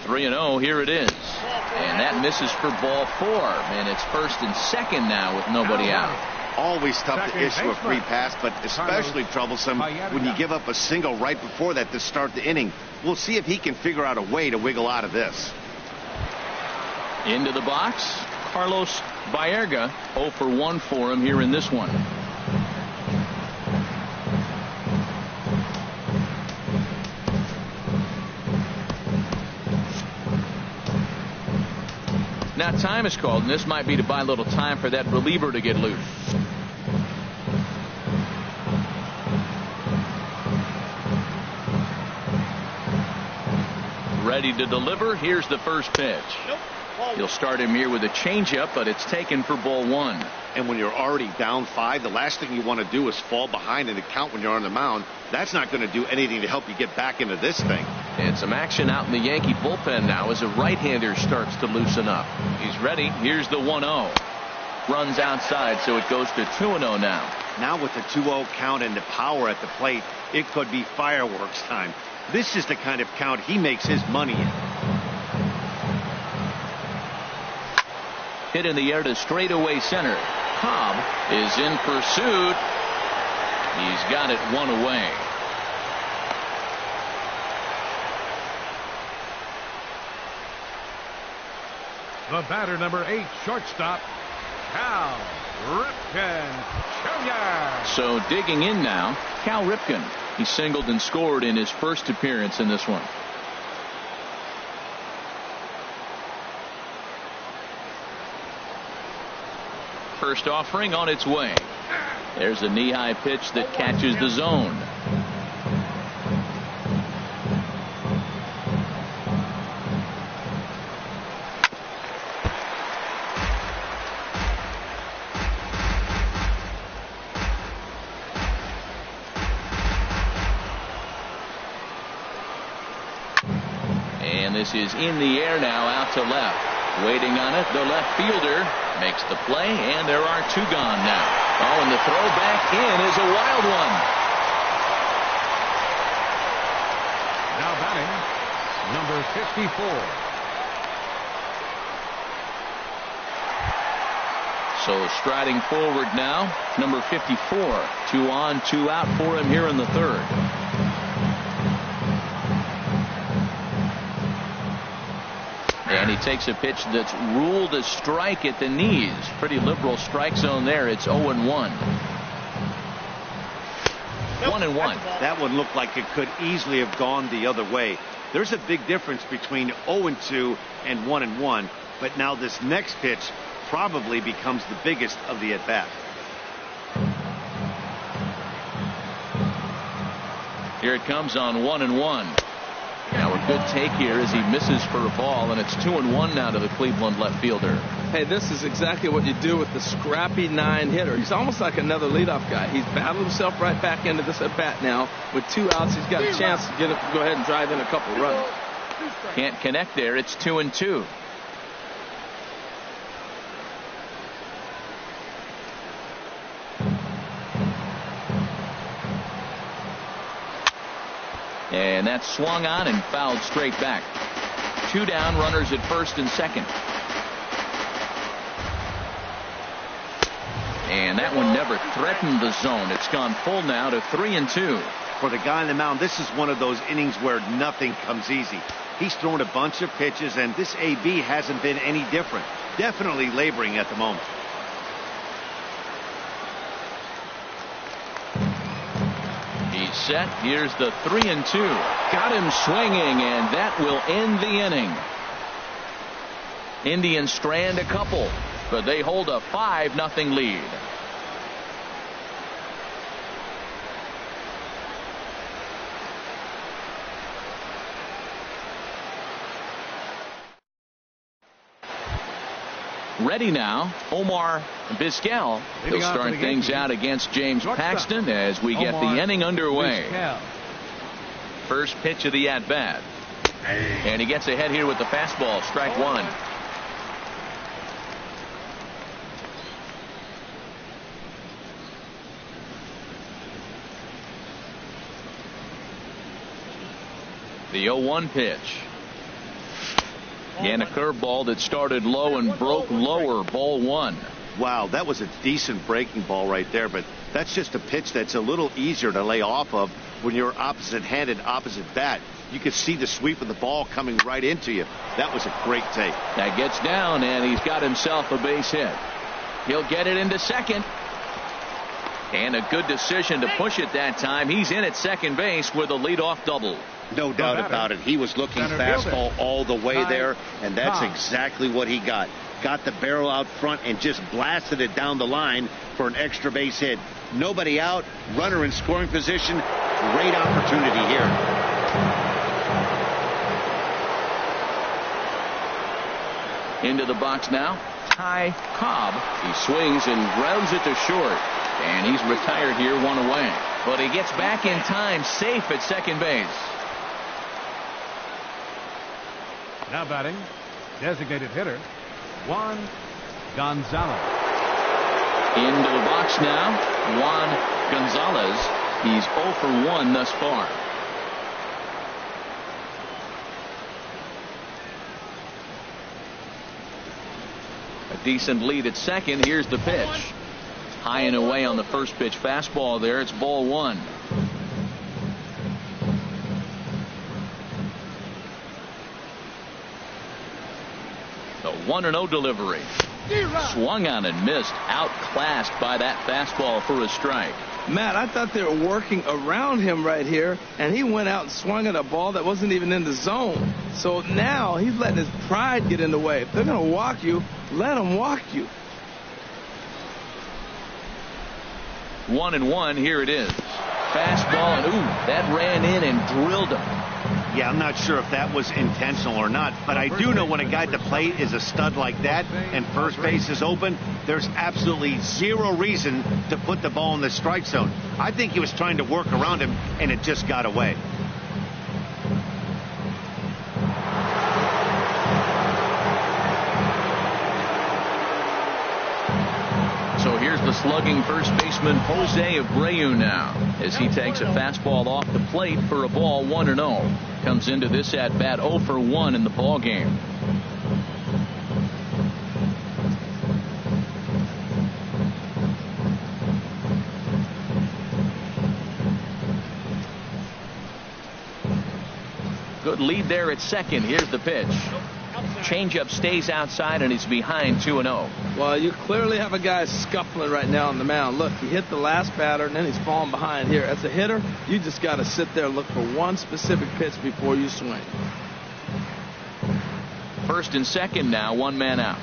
Speaker 1: 3-0. Here it is. And that misses for ball 4. And it's 1st and 2nd now with nobody out.
Speaker 2: Always tough to issue a free pass, but especially troublesome when you give up a single right before that to start the inning. We'll see if he can figure out a way to wiggle out of this.
Speaker 1: Into the box, Carlos Baerga. 0 for 1 for him here in this one. Now time is called, and this might be to buy a little time for that reliever to get loose. Ready to deliver. Here's the first pitch. You'll start him here with a changeup, but it's taken for ball 1.
Speaker 2: And when you're already down 5, the last thing you want to do is fall behind in the count when you're on the mound. That's not going to do anything to help you get back into this thing.
Speaker 1: And some action out in the Yankee bullpen now as a right-hander starts to loosen up. He's ready. Here's the 1-0. Runs outside, so it goes to 2-0 now.
Speaker 2: Now with the 2-0 count and the power at the plate, it could be fireworks time. This is the kind of count he makes his money in.
Speaker 1: Hit in the air to straightaway center. Cobb is in pursuit. He's got it 1 away.
Speaker 3: The batter, number 8, shortstop, Cal Ripken Jr.
Speaker 1: So digging in now, Cal Ripken. He singled and scored in his first appearance in this one. First offering on its way. There's a knee-high pitch that catches the zone. And this is in the air now, out to left. Waiting on it, the left fielder makes the play, and there are 2 gone now. Oh, and the throw back in is a wild one.
Speaker 3: Now batting, number 54.
Speaker 1: So striding forward now, number 54. 2 on, 2 out for him here in the 3rd. And he takes a pitch that's ruled a strike at the knees. Pretty liberal strike zone there. It's 0-1. 1-1.
Speaker 2: That one looked like it could easily have gone the other way. There's a big difference between 0-2 and 1-1. But now this next pitch probably becomes the biggest of the at-bat.
Speaker 1: Here it comes on 1-1. Now a good take here as he misses for a ball, and it's 2-1 now to the Cleveland left fielder.
Speaker 4: Hey, this is exactly what you do with the scrappy 9 hitter. He's almost like another leadoff guy. He's battled himself right back into this at bat now. With 2 outs, he's got a chance to go ahead and drive in a couple runs.
Speaker 1: Can't connect there. It's 2-2. And that's swung on and fouled straight back. 2 down, runners at first and second. And that one never threatened the zone. It's gone full now to 3-2.
Speaker 2: For the guy on the mound, this is one of those innings where nothing comes easy. He's thrown a bunch of pitches, and this AB hasn't been any different. Definitely laboring at the moment.
Speaker 1: He's set. Here's the 3-2. Got him swinging, and that will end the inning. Indians strand a couple, but they hold a 5-0 lead. Ready now, Omar Vizquel. He'll start things out against James Paxton as we get the inning underway. First pitch of the at-bat. And he gets ahead here with the fastball, strike one. The 0-1 pitch. And a curveball that started low and broke lower, ball one.
Speaker 2: Wow, that was a decent breaking ball right there, but that's just a pitch that's a little easier to lay off of when you're opposite-handed, opposite bat. You could see the sweep of the ball coming right into you. That was a great take.
Speaker 1: That gets down, and he's got himself a base hit. He'll get it into second. And a good decision to push it that time. He's in at second base with a leadoff double.
Speaker 2: No doubt about it. He was looking fastball all the way there, and that's exactly what he got. Got the barrel out front and just blasted it down the line for an extra base hit. Nobody out, runner in scoring position. Great opportunity here.
Speaker 1: Into the box now, Ty Cobb. He swings and grounds it to short. And he's retired here, one away. But he gets back in time, safe at second base.
Speaker 3: Now batting, designated hitter, Juan Gonzalez.
Speaker 1: Into the box now, Juan Gonzalez. He's 0 for 1 thus far. A decent lead at second. Here's the pitch. High and away on the first pitch fastball there. It's ball one. The 1-0 delivery. Swung on and missed. Outclassed by that fastball for a strike.
Speaker 4: Matt, I thought they were working around him right here, and he went out and swung at a ball that wasn't even in the zone. So now he's letting his pride get in the way. If they're going to walk you, let them walk you.
Speaker 1: 1-1. Here it is. Fastball, and that ran in and drilled him.
Speaker 2: Yeah, I'm not sure if that was intentional or not, but I do know when a guy at the plate is a stud like that and first base is open, there's absolutely zero reason to put the ball in the strike zone. I think he was trying to work around him, and it just got away.
Speaker 1: So here's the slugging first baseman Jose Abreu now as he takes a fastball off the plate for a ball, 1-0. Comes into this at bat 0 for 1 in the ball game. Good lead there at second. Here's the pitch. Changeup stays outside, and he's behind 2-0.
Speaker 4: Well, you clearly have a guy scuffling right now on the mound. Look, he hit the last batter, and then he's falling behind here. As a hitter, you just got to sit there and look for one specific pitch before you swing.
Speaker 1: First and second now, one man out.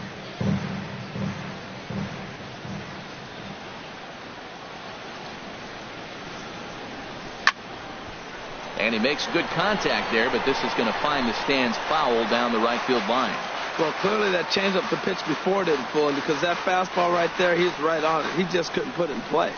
Speaker 1: And he makes good contact there, but this is going to find the stands foul down the right field line.
Speaker 4: Well, clearly that changeup, the pitch before didn't fool him, because that fastball right there, he's right on it. He just couldn't put it in play.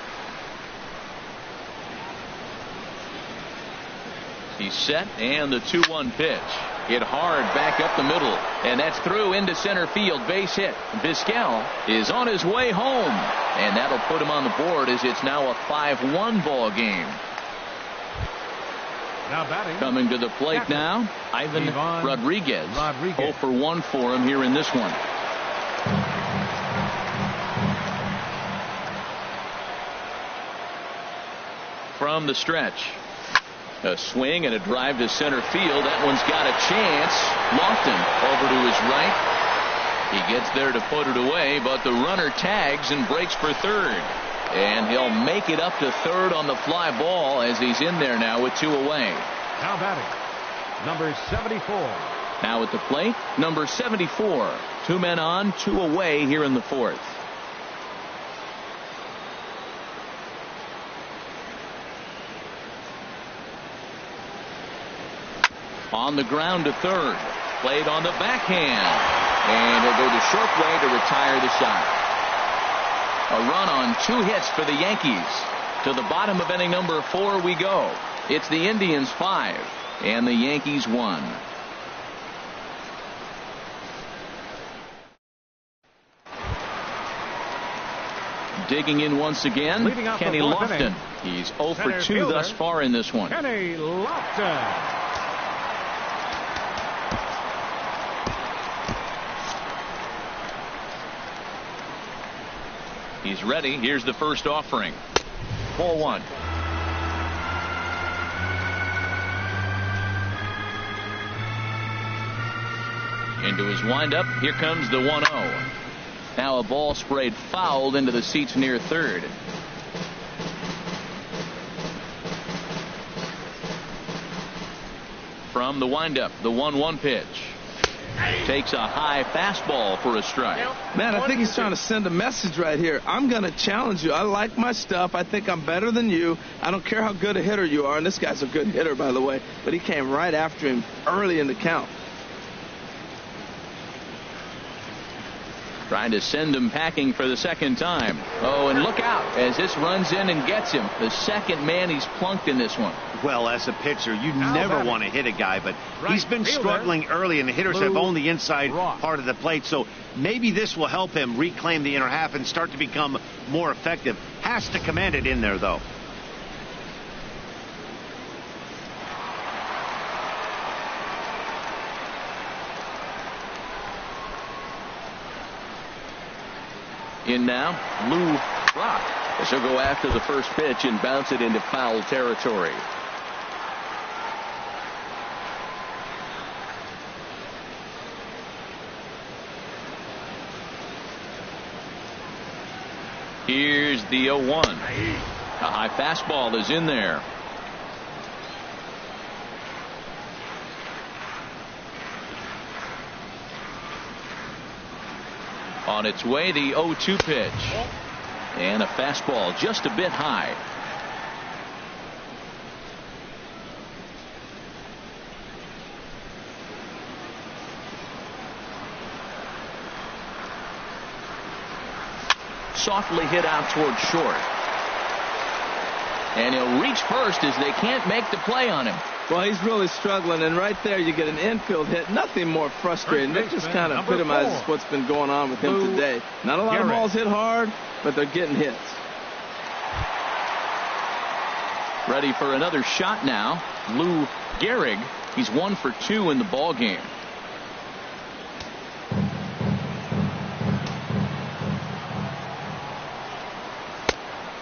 Speaker 1: He's set, and the 2-1 pitch. Hit hard back up the middle, and that's through into center field. Base hit. Vizquel is on his way home, and that'll put him on the board as it's now a 5-1 ball game.
Speaker 3: Now batting.
Speaker 1: Coming to the plate now, Ivan Rodriguez. 0 for 1 for him here in this one. From the stretch. A swing and a drive to center field. That one's got a chance. Lofton over to his right. He gets there to put it away, but the runner tags and breaks for third. And he'll make it up to third on the fly ball as he's in there now with 2 away.
Speaker 3: Now batting, number 74.
Speaker 1: Now at the plate, number 74. 2 men on, 2 away here in the 4th. On the ground to third. Played on the backhand. And he'll go the short way to retire the shot. A run on 2 hits for the Yankees. To the bottom of inning number 4 we go. It's the Indians 5 and the Yankees 1. Digging in once again, Kenny Lofton. He's 0 for 2 thus far in this one.
Speaker 3: Kenny Lofton.
Speaker 1: He's ready. Here's the first offering. 4-1. Into his windup. Here comes the 1-0. Now a ball sprayed fouled into the seats near third. From the windup, the 1-1 pitch. Takes a high fastball for a strike.
Speaker 4: Man, I think he's trying to send a message right here. I'm going to challenge you. I like my stuff. I think I'm better than you. I don't care how good a hitter you are. And this guy's a good hitter, by the way. But he came right after him early in the count.
Speaker 1: Trying to send him packing for the second time. Oh, and look out as this runs in and gets him. The second man he's plunked in this one.
Speaker 2: Well, as a pitcher, you never want to hit a guy, but he's been struggling early, and the hitters have owned the inside part of the plate. So maybe this will help him reclaim the inner half and start to become more effective. Has to command it in there, though.
Speaker 1: In now, Lou Brock. As he'll go after the first pitch and bounce it into foul territory. Here's the 0-1. A high fastball is in there. On its way, the 0-2 pitch. And a fastball just a bit high. Softly hit out toward short. And he'll reach first as they can't make the play on him.
Speaker 4: Well, he's really struggling, and right there you get an infield hit. Nothing more frustrating. That just kind of epitomizes what's been going on with him today. Not a lot of balls hit hard, but they're getting hits.
Speaker 1: Ready for another shot now. Lou Gehrig. He's 1 for 2 in the ball game.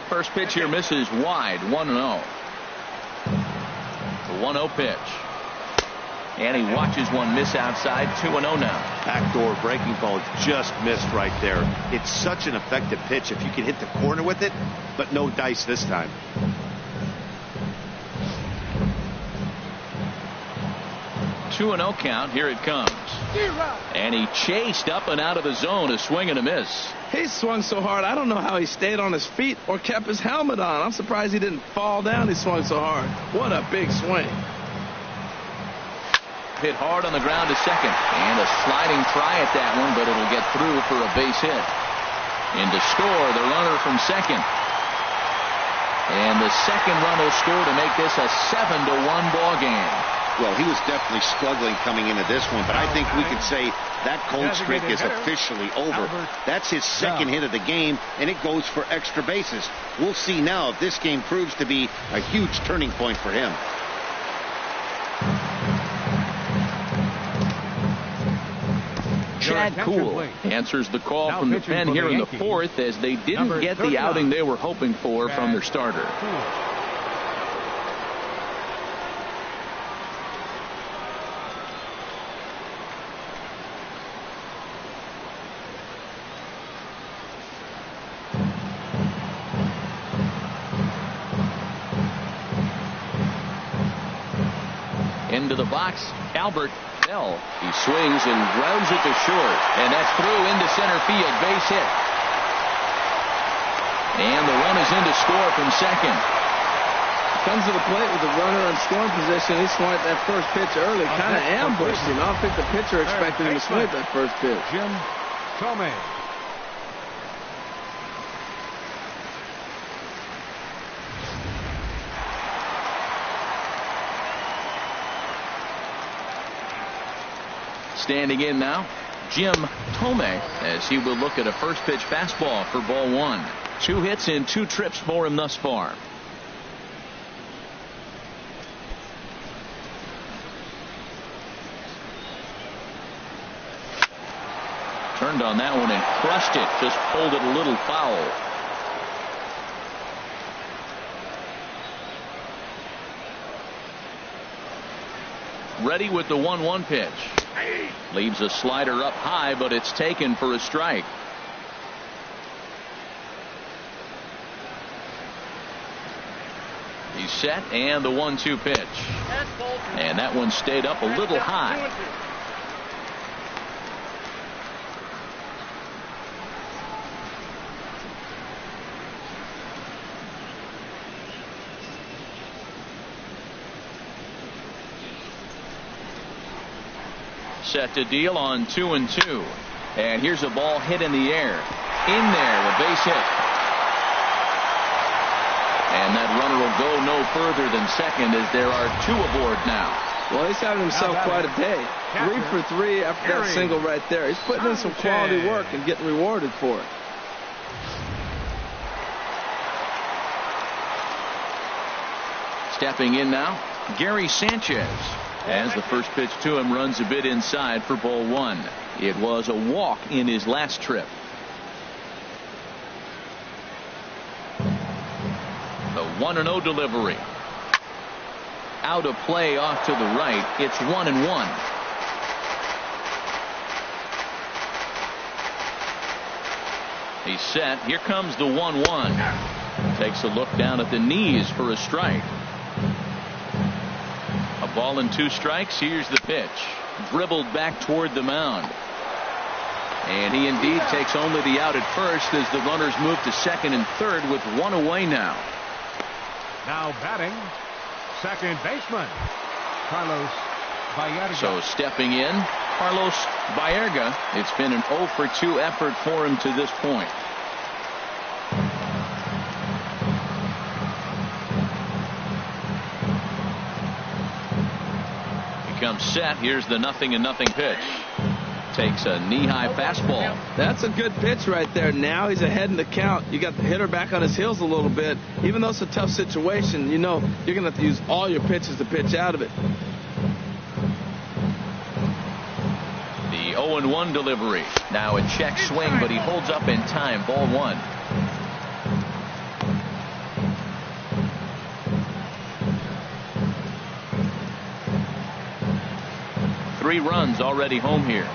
Speaker 1: First pitch here misses wide. 1-0. The 1-0 pitch. And he watches one miss outside. 2-0 now.
Speaker 2: Backdoor breaking ball just missed right there. It's such an effective pitch if you can hit the corner with it, but no dice this time.
Speaker 1: Two 2-0 count. Here it comes. And he chased up and out of the zone. A swing and a miss.
Speaker 4: He swung so hard, I don't know how he stayed on his feet or kept his helmet on. I'm surprised he didn't fall down. He swung so hard. What a big swing.
Speaker 1: Hit hard on the ground to second. And a sliding try at that one, but it'll get through for a base hit. And to score, the runner from second. And the second run will score to make this a 7-1 ball game.
Speaker 2: Well, he was definitely struggling coming into this one, but I think we could say that cold streak is officially over. That's his second hit of the game, and it goes for extra bases. We'll see now if this game proves to be a huge turning point for him.
Speaker 1: Chad Kuhl answers the call from the pen here in the fourth, as they didn't get the outing they were hoping for from their starter. into the box. Albert fell. He swings and grounds it to short. And that's through into center field. Base hit. And the run is in to score from second.
Speaker 4: Comes to the plate with the runner in scoring position. He swung at that first pitch early. Kind of ambushed him. I don't think the pitcher expected him to swing at that first pitch.
Speaker 3: Jim Thome.
Speaker 1: Standing in now, Jim Thome, as he will look at a first pitch fastball for ball one. 2 hits and 2 trips for him thus far. Turned on that one and crushed it. Just pulled it a little foul. Ready with the 1-1 pitch. Leaves a slider up high, but it's taken for a strike. He's set, and the 1-2 pitch. And that one stayed up a little high. Set to deal on 2-2. And here's a ball hit in the air. In there, a base hit. And that runner will go no further than second as there are 2 aboard now.
Speaker 4: Well, he's having himself quite a day. 3 for 3 after that single right there. He's putting in some quality work and getting rewarded for it.
Speaker 1: Stepping in now, Gary Sanchez. As the first pitch to him runs a bit inside for ball one. It was a walk in his last trip. The 1-0 delivery. Out of play off to the right. It's 1-1. He's set. Here comes the 1-1. Takes a look down at the knees for a strike. A ball and 2 strikes. Here's the pitch. Dribbled back toward the mound. And he indeed takes only the out at first as the runners move to second and third with 1 away now.
Speaker 3: Now batting, second baseman, Carlos Baerga.
Speaker 1: So stepping in, Carlos Baerga. It's been an 0 for 2 effort for him to this point. He comes set. Here's the 0-0 pitch. Takes a knee-high fastball.
Speaker 4: That's a good pitch right there. Now he's ahead in the count. You got the hitter back on his heels a little bit. Even though it's a tough situation, you know you're going to have to use all your pitches to pitch out of it.
Speaker 1: The 0-1 delivery. Now a check swing, but he holds up in time. Ball one. Three runs already home here.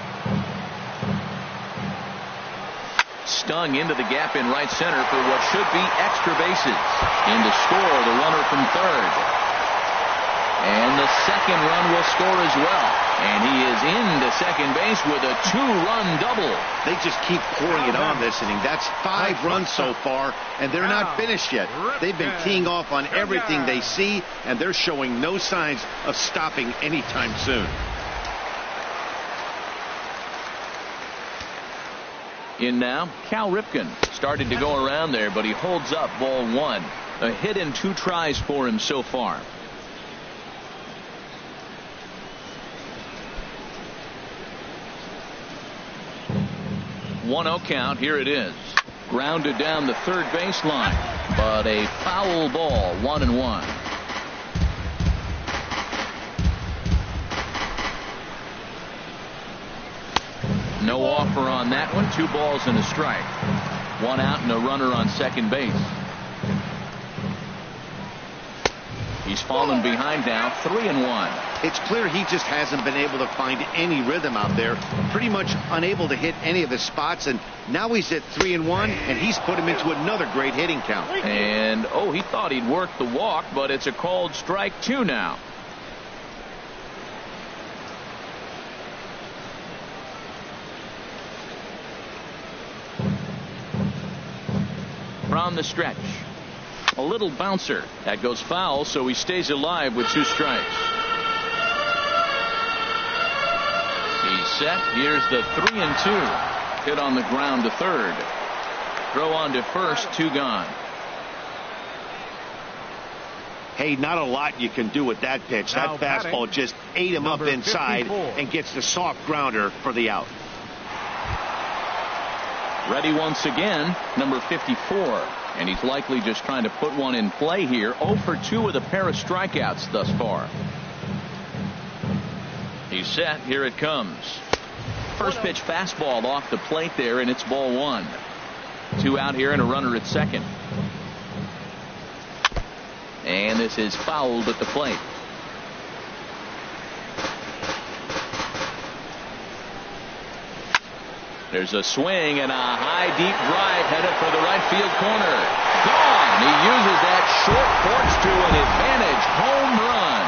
Speaker 1: Stung into the gap in right center for what should be extra bases. In to score the runner from third. And the second run will score as well. And he is into second base with a 2-run double.
Speaker 2: They just keep pouring it on this inning. That's 5 runs so far, and they're not finished yet. They've been teeing off on everything they see, and they're showing no signs of stopping anytime soon.
Speaker 1: In now, Cal Ripken started to go around there, but he holds up ball one. A hit and 2 tries for him so far. One 0 count. Here it is. Grounded down the third baseline, but a foul ball. 1-1. No offer on that one. 2 balls and a strike. 1 out and a runner on second base. He's fallen behind now. 3-1.
Speaker 2: It's clear he just hasn't been able to find any rhythm out there. Pretty much unable to hit any of his spots, and now he's at 3-1, and he's put him into another great hitting count.
Speaker 1: And he thought he'd work the walk, but it's a called strike 2 now. from the stretch. A little bouncer. That goes foul, so he stays alive with 2 strikes. He's set. Here's the 3-2. Hit on the ground to third. Throw on to first. 2 gone.
Speaker 2: Hey, not a lot you can do with that pitch.
Speaker 3: Now
Speaker 2: that fastball just ate him up inside
Speaker 3: 54.
Speaker 2: and gets the soft grounder for the out.
Speaker 1: Ready once again, number 54. And he's likely just trying to put one in play here. 0 for 2 with a pair of strikeouts thus far. He's set. Here it comes. First pitch fastball off the plate there, and it's ball 1. 2 out here and a runner at second. And this is fouled at the plate. There's a swing and a high deep drive headed for the right field corner. Gone. He uses that short porch to an advantage. Home run.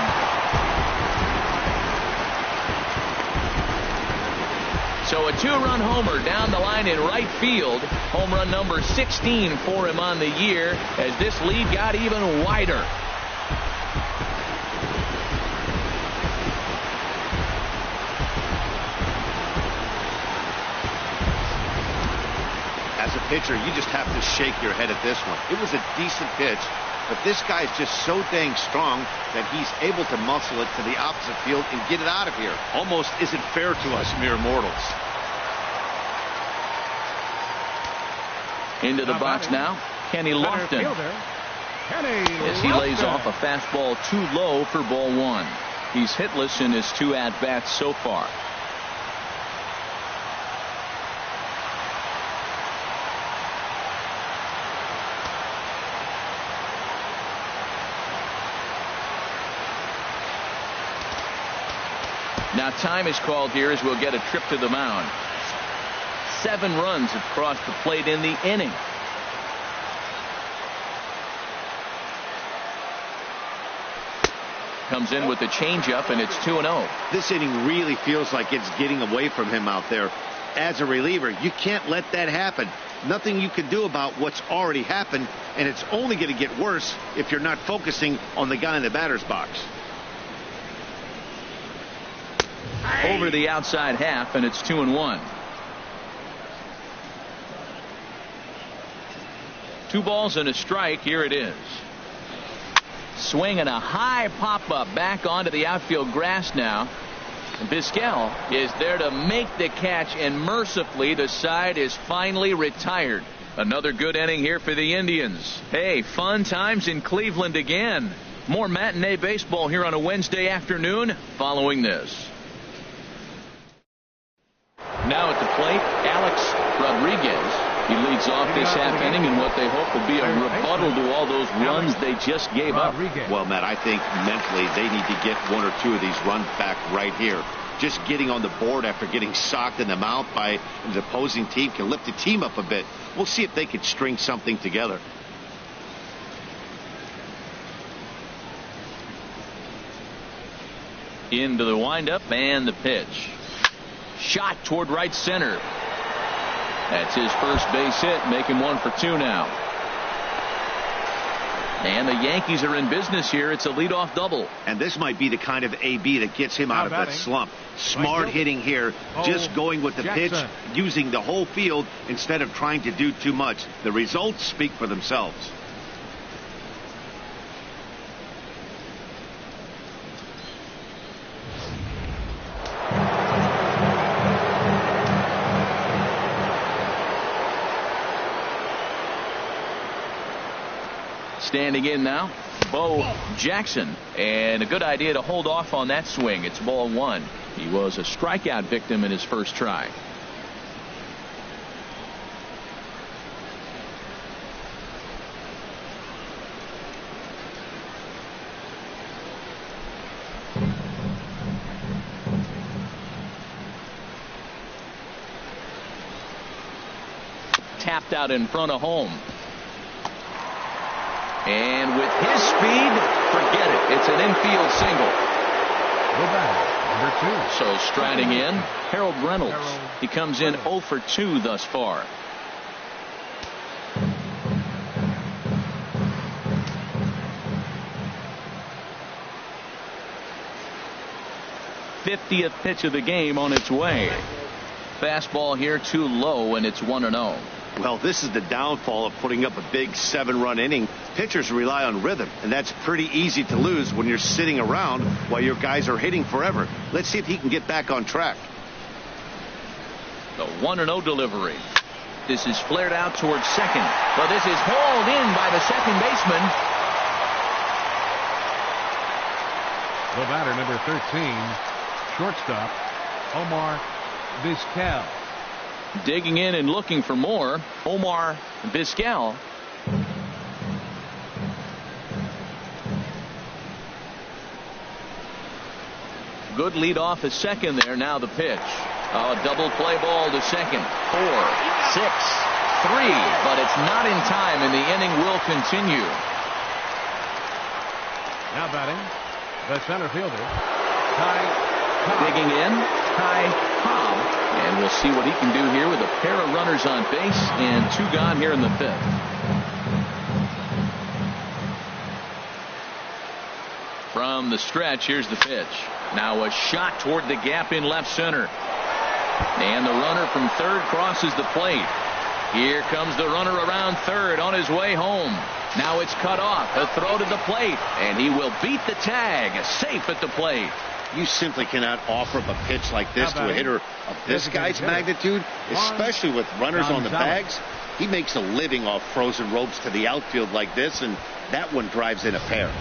Speaker 1: So a 2-run homer down the line in right field. Home run number 16 for him on the year as this lead got even wider.
Speaker 2: As a pitcher, you just have to shake your head at this one. It was a decent pitch, but this guy's just so dang strong that he's able to muscle it to the opposite field and get it out of here. Almost isn't fair to us mere mortals.
Speaker 1: Into the box now, Kenny Lofton. As he lays off a fastball too low for ball 1. He's hitless in his 2 at-bats so far. Now time is called here as we'll get a trip to the mound. 7 runs have crossed the plate in the inning. Comes in with the changeup, and it's 2-0.
Speaker 2: This inning really feels like it's getting away from him out there. As a reliever, you can't let that happen. Nothing you can do about what's already happened, and it's only going to get worse if you're not focusing on the guy in the batter's box.
Speaker 1: Over the outside half, and it's 2-1. 2 balls and a strike. Here it is. Swing and a high pop-up back onto the outfield grass now. And Vizquel is there to make the catch, and mercifully the side is finally retired. Another good inning here for the Indians. Hey, fun times in Cleveland again. More matinee baseball here on a Wednesday afternoon following this. Now at the plate, Alex Rodriguez. He leads off this half inning in what they hope will be a rebuttal to all those runs they just gave up.
Speaker 2: Well, Matt, I think mentally they need to get 1 or 2 of these runs back right here. Just getting on the board after getting socked in the mouth by the opposing team can lift the team up a bit. We'll see if they can string something together.
Speaker 1: Into the windup and the pitch. Shot toward right center. That's his first base hit, making 1 for 2 now. And the Yankees are in business here. It's a leadoff double.
Speaker 2: And this might be the kind of AB that gets him out of that slump. Smart hitting here, just going with the pitch, using the whole field instead of trying to do too much. The results speak for themselves.
Speaker 1: Standing in now, Bo Jackson, and a good idea to hold off on that swing. It's ball 1. He was a strikeout victim in his first try. Tapped out in front of home. And with his speed, forget it. It's an infield single.
Speaker 3: Number 2.
Speaker 1: So striding in, Harold Reynolds. He comes in 0 for 2 thus far. 50th pitch of the game on its way. Fastball here too low, and it's 1-0.
Speaker 2: Well, this is the downfall of putting up a big 7-run inning. Pitchers rely on rhythm, and that's pretty easy to lose when you're sitting around while your guys are hitting forever. Let's see if he can get back on track.
Speaker 1: The 1-0 delivery. This is flared out towards second, but this is hauled in by the second baseman.
Speaker 3: The batter, number 13, shortstop, Omar Vizquel.
Speaker 1: Digging in and looking for more, Omar Vizquel. Good lead off at second there. Now the pitch. A double play ball to second. 4, 6, 3, but it's not in time, and the inning will continue.
Speaker 3: Now batting, the center fielder, Ty Cobb.
Speaker 1: Digging in, Ty Cobb. And we'll see what he can do here with a pair of runners on base and 2 gone here in the 5th. From the stretch, here's the pitch. Now a shot toward the gap in left center. And the runner from third crosses the plate. Here comes the runner around third on his way home. Now it's cut off. A throw to the plate. And he will beat the tag. Safe at the plate.
Speaker 2: You simply cannot offer up a pitch like this to a hitter of this guy's magnitude, especially with runners on the bags. He makes a living off frozen ropes to the outfield like this, and that one drives in a pair.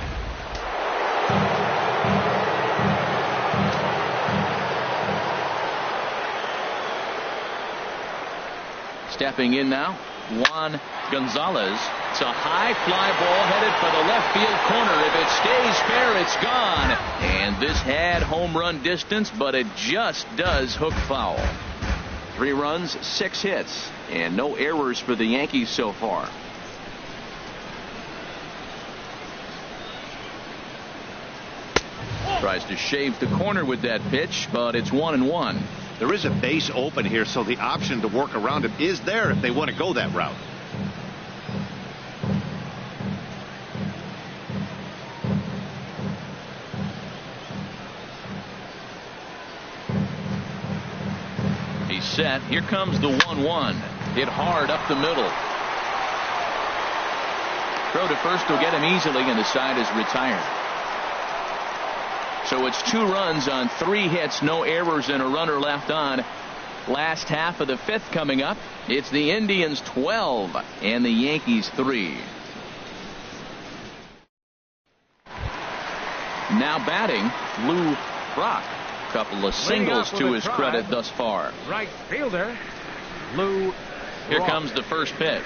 Speaker 1: Stepping in now, Juan Gonzalez. It's a high fly ball headed for the left field corner. If it stays fair, it's gone. And this had home run distance, but it just does hook foul. 3 runs, 6 hits, and no errors for the Yankees so far. Tries to shave the corner with that pitch, but it's 1-1.
Speaker 2: There is a base open here, so the option to work around it is there if they want to go that route.
Speaker 1: He's set. Here comes the 1-1. Hit hard up the middle. Throw to first will get him easily, and the side is retired. So it's 2 runs on 3 hits, no errors, and a runner left on. Last half of the 5th coming up. It's the Indians 12 and the Yankees 3. Now batting, Lou Brock. Couple of singles to his credit thus far.
Speaker 3: Right fielder, Lou.
Speaker 1: Here comes the first pitch.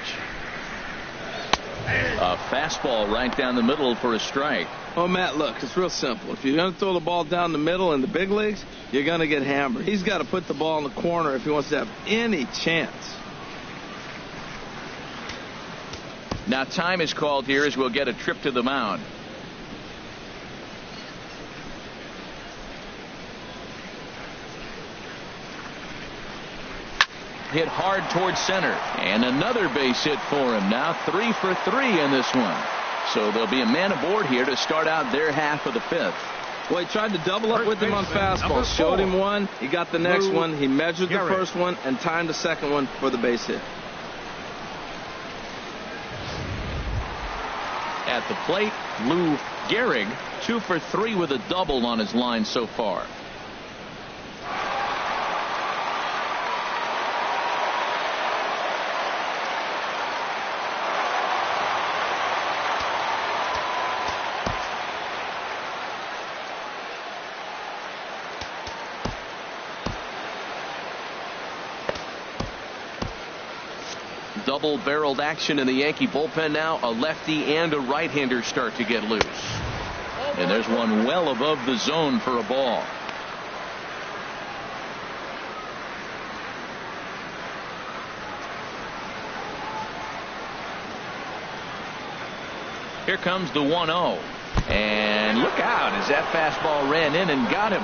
Speaker 1: A fastball right down the middle for a strike.
Speaker 4: Oh, Matt, look, it's real simple. If you're going to throw the ball down the middle in the big leagues, you're going to get hammered. He's got to put the ball in the corner if he wants to have any chance.
Speaker 1: Now time is called here as we'll get a trip to the mound. Hit hard towards center, and another base hit for him. Now 3 for 3 in this one. So there'll be a man aboard here to start out their half of the 5th.
Speaker 4: Well, he tried to double up with him on fastball. Showed him one. He got the next one. He measured the first one and timed the second one for the base hit.
Speaker 1: At the plate, Lou Gehrig, 2 for 3 with a double on his line so far. Double-barreled action in the Yankee bullpen now. A lefty and a right-hander start to get loose. And there's one well above the zone for a ball. Here comes the 1-0. And look out as that fastball ran in and got him.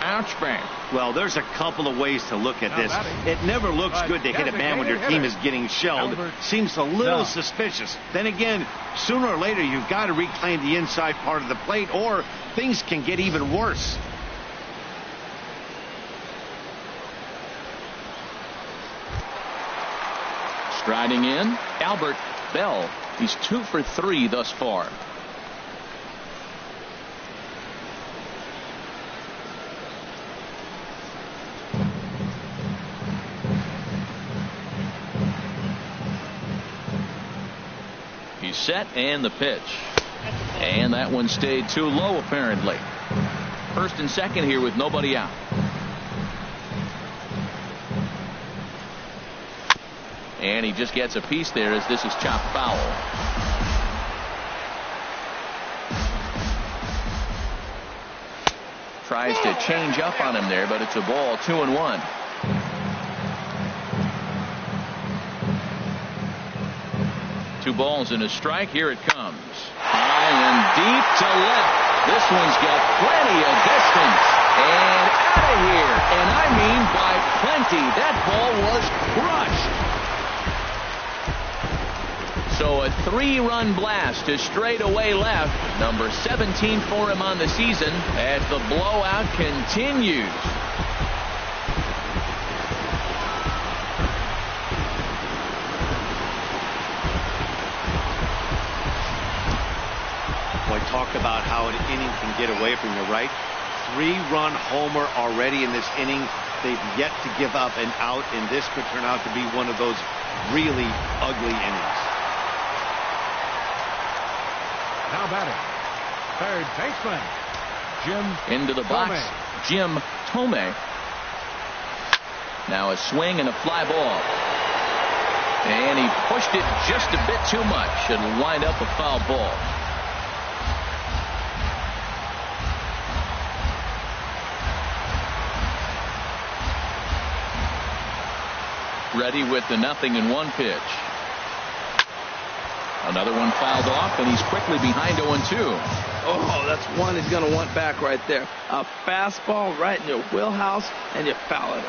Speaker 1: Ouch, bang.
Speaker 2: Well, there's a couple of ways to look at this. It never looks good to hit a man when your team is getting shelled. Seems a little suspicious. Then again, sooner or later, you've got to reclaim the inside part of the plate, or things can get even worse.
Speaker 1: Striding in, Albert Bell. He's 2 for 3 thus far. He's set, and the pitch. And that one stayed too low, apparently. First and second here with nobody out. And he just gets a piece there as this is chopped foul. Tries to change up on him there, but it's a ball, 2-1. Two balls and a strike. Here it comes. High and deep to left. This one's got plenty of distance. And out of here. And I mean by plenty. That ball was crushed. So a 3-run blast to straightaway left. Number 17 for him on the season as the blowout continues.
Speaker 2: Talk about how an inning can get away from you, right? 3-run homer already in this inning. They've yet to give up an out, and this could turn out to be one of those really ugly innings.
Speaker 3: Now batting, third baseman, Jim
Speaker 1: into the box. Jim Thome. Now a swing and a fly ball. And he pushed it just a bit too much. It'll wind up a foul ball. Ready with the 0-1 pitch. Another one fouled off, and he's quickly behind 0-2.
Speaker 4: Oh, that's one he's going to want back right there. A fastball right in your wheelhouse, and you foul it.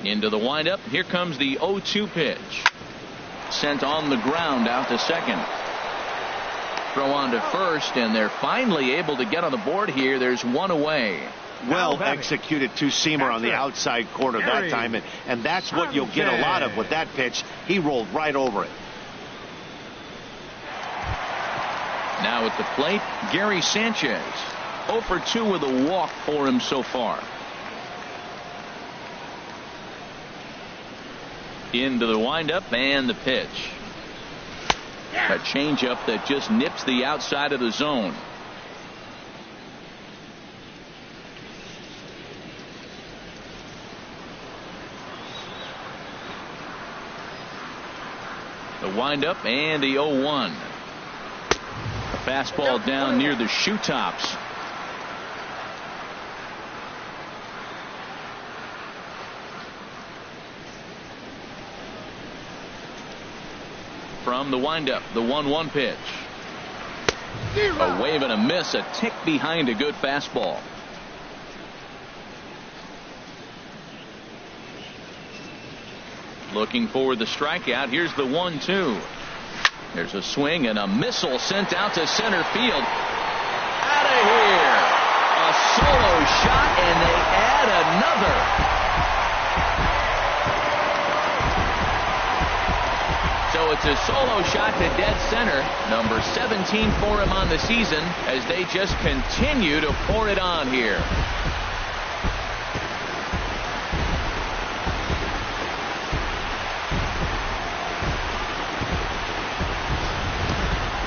Speaker 1: Into the windup. Here comes the 0-2 pitch. Sent on the ground out to second. Throw on to first, and they're finally able to get on the board here. There's one away.
Speaker 2: Well executed two-seamer on the outside corner that time, and that's what you'll get a lot of with that pitch. He rolled right over it.
Speaker 1: Now at the plate, Gary Sanchez. 0 for 2 with a walk for him so far. Into the windup and the pitch. A changeup that just nips the outside of the zone. The windup and the 0-1. A fastball down near the shoe tops. From the windup, the 1-1 pitch. A wave and a miss, a tick behind a good fastball. Looking for the strikeout. Here's the 1-2. There's a swing and a missile sent out to center field. Out of here. A solo shot, and they add another. So it's a solo shot to dead center. Number 17 for him on the season as they just continue to pour it on here.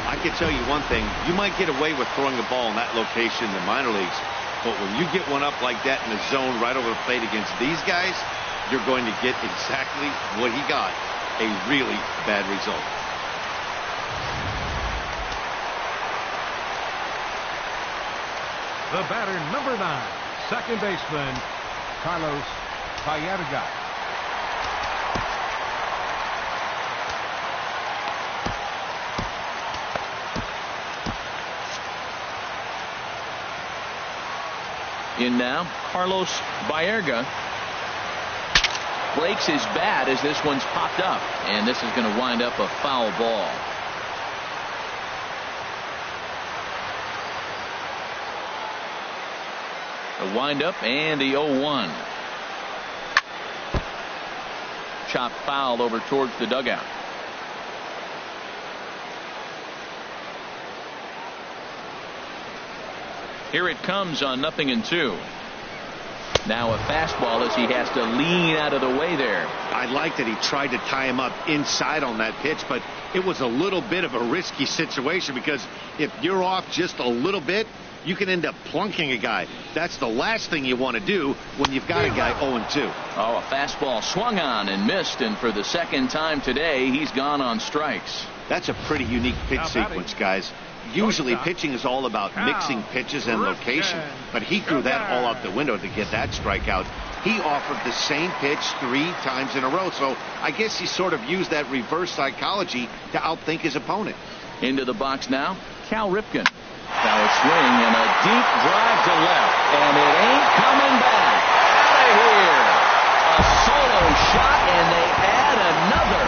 Speaker 2: I can tell you one thing. You might get away with throwing a ball in that location in the minor leagues, but when you get one up like that in the zone right over the plate against these guys, you're going to get exactly what he got. A really bad result.
Speaker 3: The batter, number 9, second baseman, Carlos Baerga.
Speaker 1: In now, Carlos Baerga. Breaks his bat as this one's popped up, and this is going to wind up a foul ball. The windup and the 0-1. Chopped foul over towards the dugout. Here it comes on 0-2. Now a fastball as he has to lean out of the way there.
Speaker 2: I like that he tried to tie him up inside on that pitch, but it was a little bit of a risky situation because if you're off just a little bit, you can end up plunking a guy. That's the last thing you want to do when you've got a guy 0-2.
Speaker 1: Oh, a fastball swung on and missed, and for the second time today, he's gone on strikes.
Speaker 2: That's a pretty unique pitch sequence, guys. Usually pitching is all about mixing pitches and location, but he threw that all out the window to get that strikeout. He offered the same pitch 3 times in a row, so I guess he sort of used that reverse psychology to outthink his opponent.
Speaker 1: Into the box now, Cal Ripken. Now a swing and a deep drive to left, and it ain't coming back. Out of here. A solo shot, and they add another.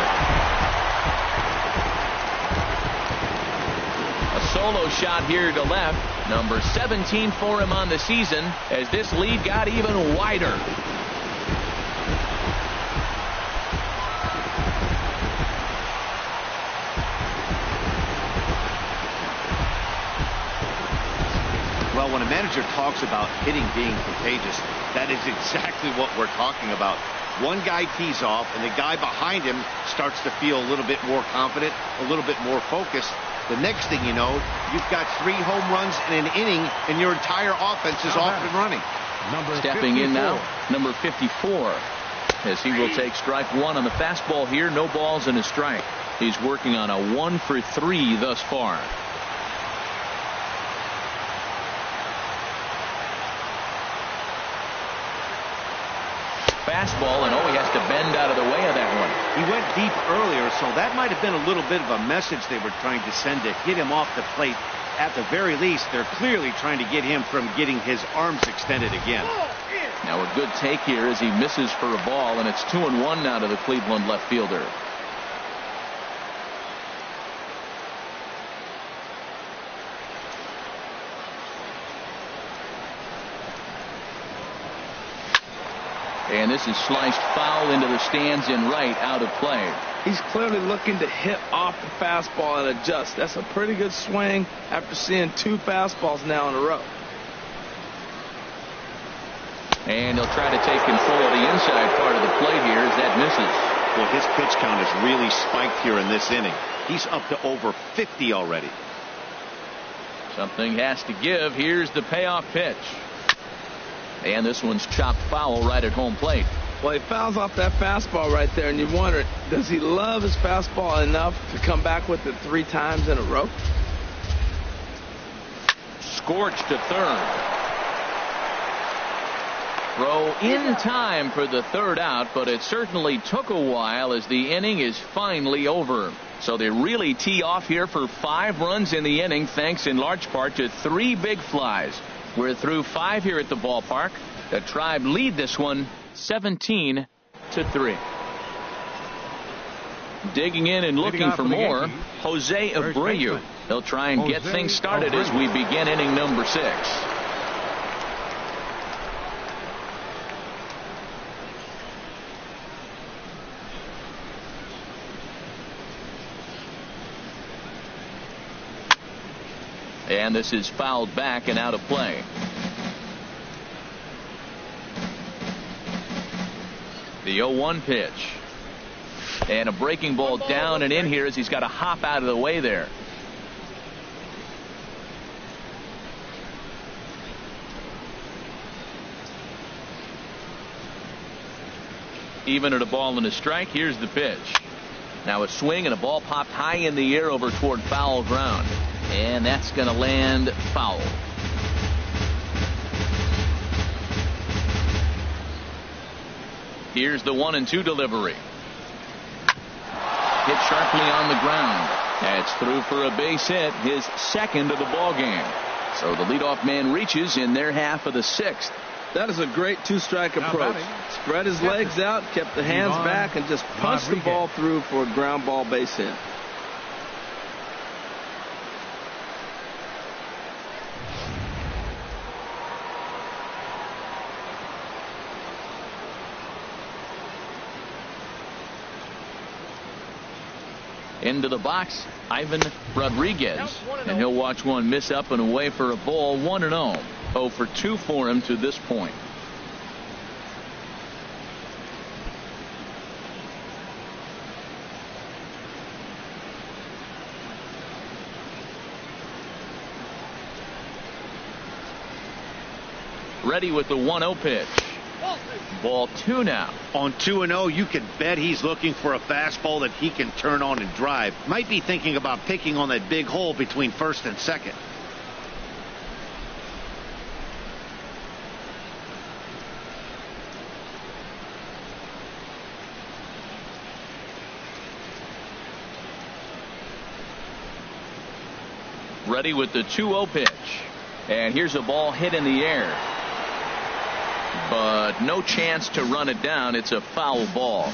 Speaker 1: Solo shot here to left. Number 17 for him on the season as this lead got even wider.
Speaker 2: Well, when a manager talks about hitting being contagious, that is exactly what we're talking about. One guy tees off, and the guy behind him starts to feel a little bit more confident, a little bit more focused. The next thing you know, you've got 3 home runs in an inning, and your entire offense is off and running.
Speaker 1: Stepping in now, number 54, as he will take strike 1 on the fastball here. No balls and a strike. He's working on a 1 for 3 thus far. Fastball, and he has to bend out of the way of that one.
Speaker 2: He went deep earlier, so that might have been a little bit of a message they were trying to send to get him off the plate. At the very least, they're clearly trying to get him from getting his arms extended again.
Speaker 1: Now a good take here as he misses for a ball, and it's 2-1 now to the Cleveland left fielder. And this is sliced foul into the stands in right, out of play.
Speaker 4: He's clearly looking to hit off the fastball and adjust. That's a pretty good swing after seeing 2 fastballs now in a row.
Speaker 1: And he'll try to take control of the inside part of the plate here as that misses.
Speaker 2: Well, his pitch count has really spiked here in this inning. He's up to over 50 already.
Speaker 1: Something has to give. Here's the payoff pitch. And this one's chopped foul right at home plate.
Speaker 4: Well, he fouls off that fastball right there, and you wonder, does he love his fastball enough to come back with it 3 times in a row?
Speaker 1: Scorched to third. Throw in time for the 3rd out, but it certainly took a while as the inning is finally over. So they really tee off here for 5 runs in the inning, thanks in large part to 3 big flies. We're through 5 here at the ballpark. The Tribe lead this one 17-3. Digging in and looking for more, Jose Abreu. They'll try and get things started as we begin inning number 6. And this is fouled back and out of play. The 0-1 pitch. And a breaking ball down and in here as he's got to hop out of the way there. Even at a ball and a strike, here's the pitch. Now a swing and a ball popped high in the air over toward foul ground. And that's going to land foul. Here's the 1-2 delivery. Hit sharply on the ground. That's through for a base hit, his 2nd of the ball game. So the leadoff man reaches in their half of the 6th.
Speaker 4: That is a great 2-strike approach. Spread his legs out, kept the hands back, and just punched the ball through for a ground ball base hit.
Speaker 1: Into the box, Ivan Rodriguez. And he'll watch one miss up and away for a ball. 1-0. 0 for 2 for him to this point. Ready with the 1-0 pitch. Ball 2 now.
Speaker 2: On 2-0, you can bet he's looking for a fastball that he can turn on and drive. Might be thinking about picking on that big hole between 1st and 2nd.
Speaker 1: Ready with the 2-0 pitch. And here's a ball hit in the air. But no chance to run it down. It's a foul ball.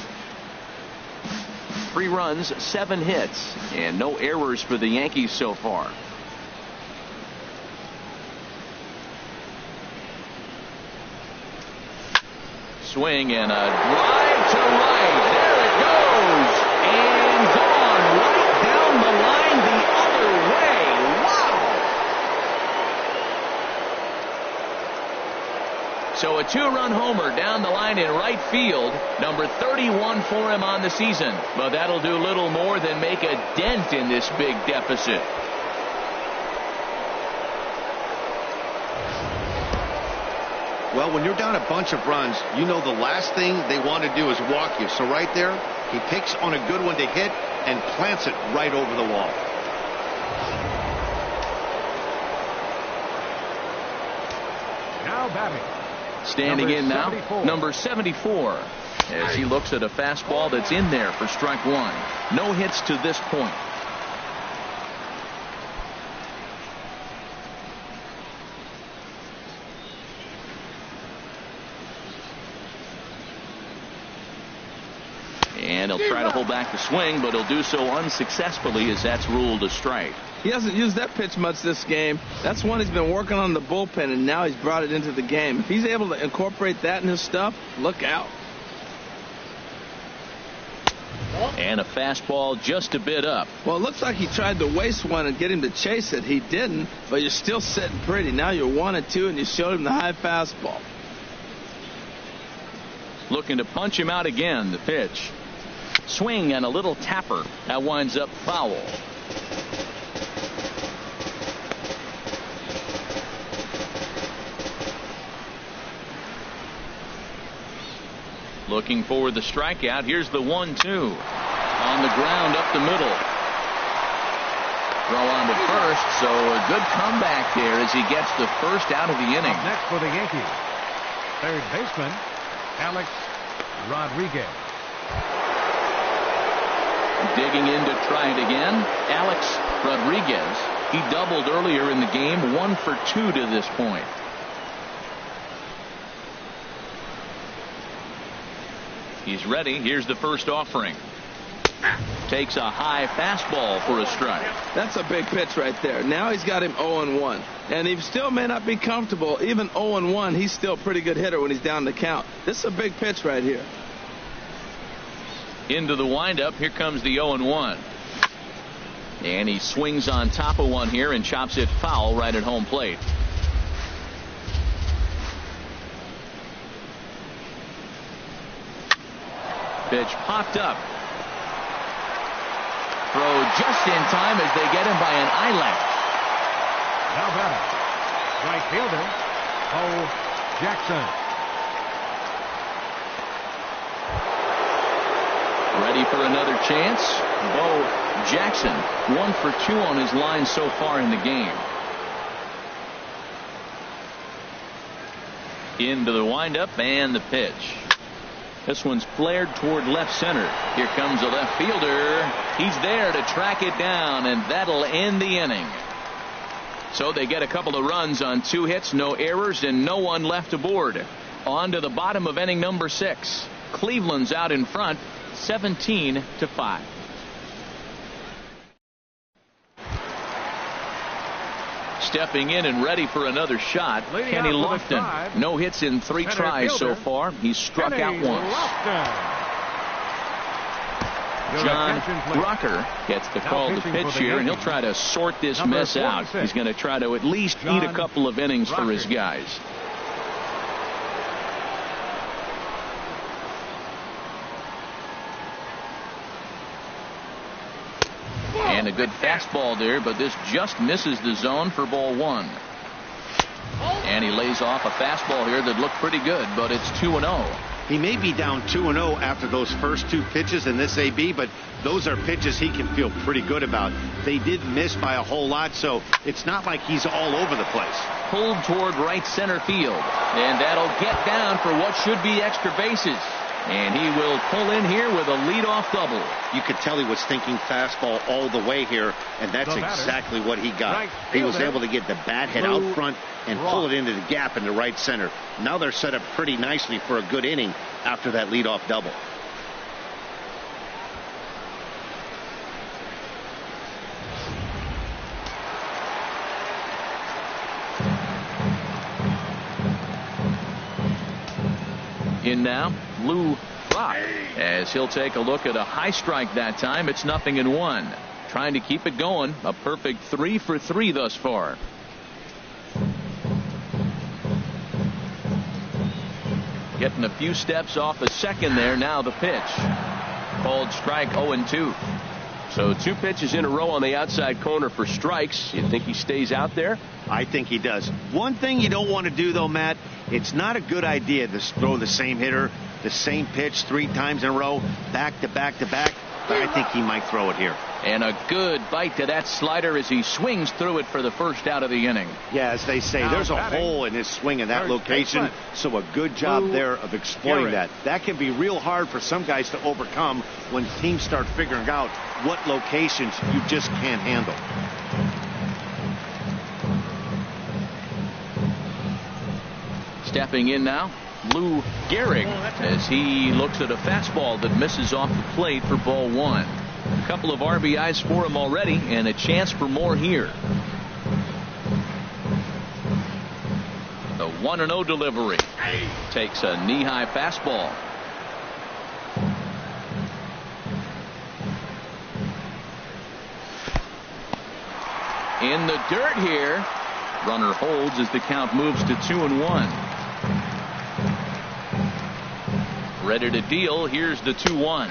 Speaker 1: 3 runs, 7 hits, and no errors for the Yankees so far. Swing and a drive to right. There it goes. And gone right down the line the other way. Wow. So a 2-run homer down the line in right field. Number 31 for him on the season. But that'll do little more than make a dent in this big deficit.
Speaker 2: Well, when you're down a bunch of runs, you know the last thing they want to do is walk you. So right there, he picks on a good one to hit and plants it right over the wall.
Speaker 3: Now batting.
Speaker 1: Standing in now,
Speaker 3: 74.
Speaker 1: number 74, as he looks at a fastball that's in there for strike 1. No hits to this point. And he'll try to hold back the swing, but he'll do so unsuccessfully as that's ruled a strike.
Speaker 4: He hasn't used that pitch much this game. That's one he's been working on the bullpen, and now he's brought it into the game. If he's able to incorporate that in his stuff, look out.
Speaker 1: And a fastball just a bit up.
Speaker 4: Well, it looks like he tried to waste one and get him to chase it. He didn't, but you're still sitting pretty. Now you're 1-2, and you showed him the high fastball.
Speaker 1: Looking to punch him out again, the pitch. Swing and a little tapper. That winds up foul. Looking for the strikeout. Here's the 1-2. On the ground up the middle. Throw on to first, so a good comeback there as he gets the first out of the inning.
Speaker 3: Up next for the Yankees, third baseman Alex Rodriguez.
Speaker 1: Digging in to try it again, Alex Rodriguez. He doubled earlier in the game, 1 for 2 to this point. He's ready. Here's the first offering. Takes a high fastball for a strike.
Speaker 4: That's a big pitch right there. Now he's got him 0-1. And he still may not be comfortable. Even 0-1, he's still a pretty good hitter when he's down the count. This is a big pitch right here.
Speaker 1: Into the windup. Here comes the 0-1. And he swings on top of one here and chops it foul right at home plate. Pitch popped up. Throw just in time as they get him by an eyelash.
Speaker 3: Now batter, right fielder, Bo Jackson.
Speaker 1: Ready for another chance. Bo Jackson, 1 for 2 on his line so far in the game. Into the windup and the pitch. This one's flared toward left center. Here comes a left fielder. He's there to track it down, and that'll end the inning. So they get a couple of runs on 2 hits, no errors, and no one left aboard. On to the bottom of inning number 6. Cleveland's out in front, 17-5. Stepping in and ready for another shot, Kenny Lofton. No hits in 3 tries so far. He's struck out once. John Rucker gets the call to pitch here, and he'll try to sort this mess out. He's going to try to at least eat a couple of innings for his guys. And a good fastball there, but this just misses the zone for ball 1. And he lays off a fastball here that looked pretty good, but it's 2-0.
Speaker 2: He may be down 2-0 after those first 2 pitches in this AB, but those are pitches he can feel pretty good about. They did miss by a whole lot, so it's not like he's all over the place.
Speaker 1: Pulled toward right center field, and that'll get down for what should be extra bases. And he will pull in here with a leadoff double.
Speaker 2: You could tell he was thinking fastball all the way here, and that's exactly what he got. He was able to get the bat head out front and pull it into the gap into right center. Now they're set up pretty nicely for a good inning after that leadoff double.
Speaker 1: In now, Lou Brock, as he'll take a look at a high strike that time. It's 0-1. Trying to keep it going. A perfect 3 for 3 thus far. Getting a few steps off the second there. Now the pitch. Called strike 0-2.
Speaker 5: So 2 pitches in a row on the outside corner for strikes. You think he stays out there?
Speaker 2: I think he does. One thing you don't want to do, though, Matt, it's not a good idea to throw the same hitter, the same pitch 3 times in a row, back to back to back. But I think he might throw it here.
Speaker 1: And a good bite to that slider as he swings through it for the first out of the inning.
Speaker 2: Yeah, as they say, there's a hole in his swing in that location. So a good job there of exploiting that. That can be real hard for some guys to overcome when teams start figuring out what locations you just can't handle.
Speaker 1: Stepping in now, Lou Gehrig as he looks at a fastball that misses off the plate for ball one. A couple of RBIs for him already and a chance for more here. The 1-0 delivery. Takes a knee-high fastball. In the dirt here. Runner holds as the count moves to 2-1. Ready to deal. Here's the 2-1.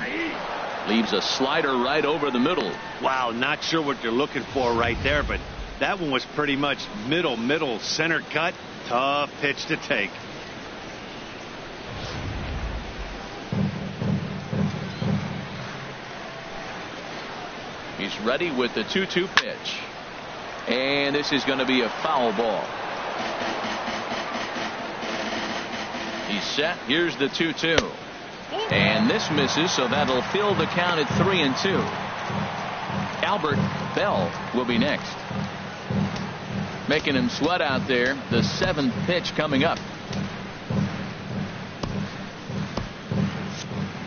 Speaker 1: Leaves a slider right over the middle.
Speaker 2: Wow, not sure what you're looking for right there, but that one was pretty much middle, center cut. Tough pitch to take.
Speaker 1: He's ready with the 2-2 pitch. And this is going to be a foul ball. He's set. Here's the 2-2. And this misses, so that'll fill the count at 3-2. Albert Bell will be next. Making him sweat out there. The 7th pitch coming up.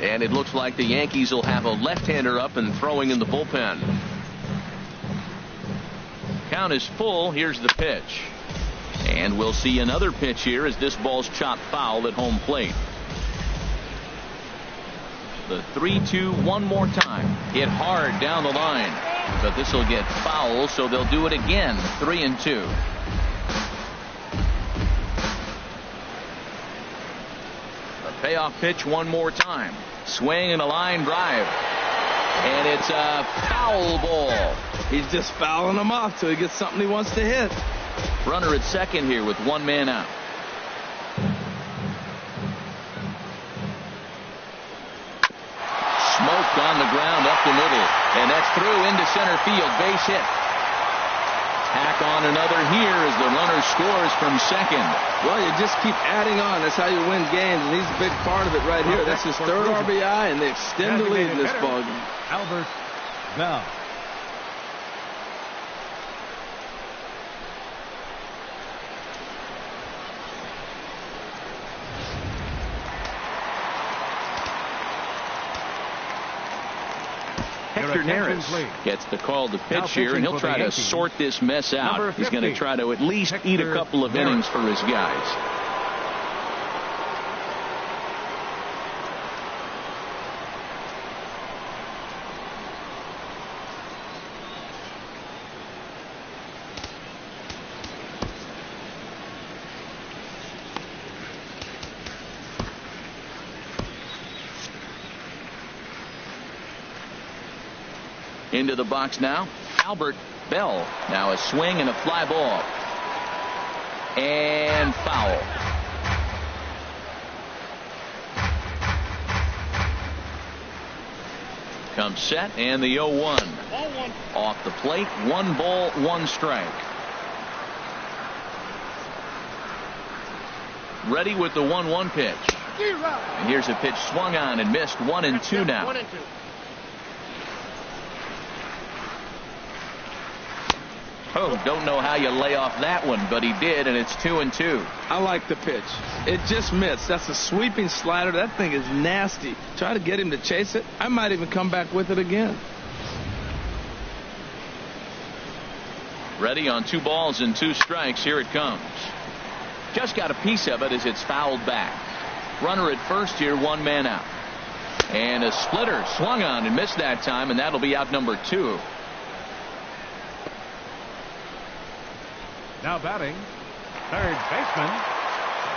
Speaker 1: And it looks like the Yankees will have a left-hander up and throwing in the bullpen. Count is full. Here's the pitch. And we'll see another pitch here as this ball's chopped foul at home plate. The 3-2 one more time. Hit hard down the line. But this will get foul, so they'll do it again. 3-2. A payoff pitch one more time. Swing and a line drive. And it's a foul ball.
Speaker 4: He's just fouling them off till he gets something he wants to hit.
Speaker 1: Runner at second here with one man out. Smoked on the ground up the middle. And that's through into center field. Base hit. Tack on another here as the runner scores from second.
Speaker 4: Well, you just keep adding on. That's how you win games. And he's a big part of it right here. That's his third RBI, and they extend the lead in this ballgame.
Speaker 3: Albert Bell.
Speaker 1: Hector Neris gets the call to pitch here, and he'll try to sort this mess out. He's going to try to at least eat a couple of innings for his guys. Into the box now, Albert Bell. Now a swing and a fly ball. And foul. Comes set and the 0-1. Off the plate, 1 ball, 1 strike. Ready with the 1-1 pitch. And here's a pitch swung on and missed. 1-2 now.
Speaker 6: 1-2.
Speaker 1: Oh, don't know how you lay off that one, but he did, and it's 2-2.
Speaker 4: I like the pitch. It just missed. That's a sweeping slider. That thing is nasty. Try to get him to chase it. I might even come back with it again.
Speaker 1: Ready on 2 balls and 2 strikes. Here it comes. Just got a piece of it as it's fouled back. Runner at first here, 1 man out. And a splitter swung on and missed that time, and that'll be out number 2.
Speaker 3: Now batting, third baseman,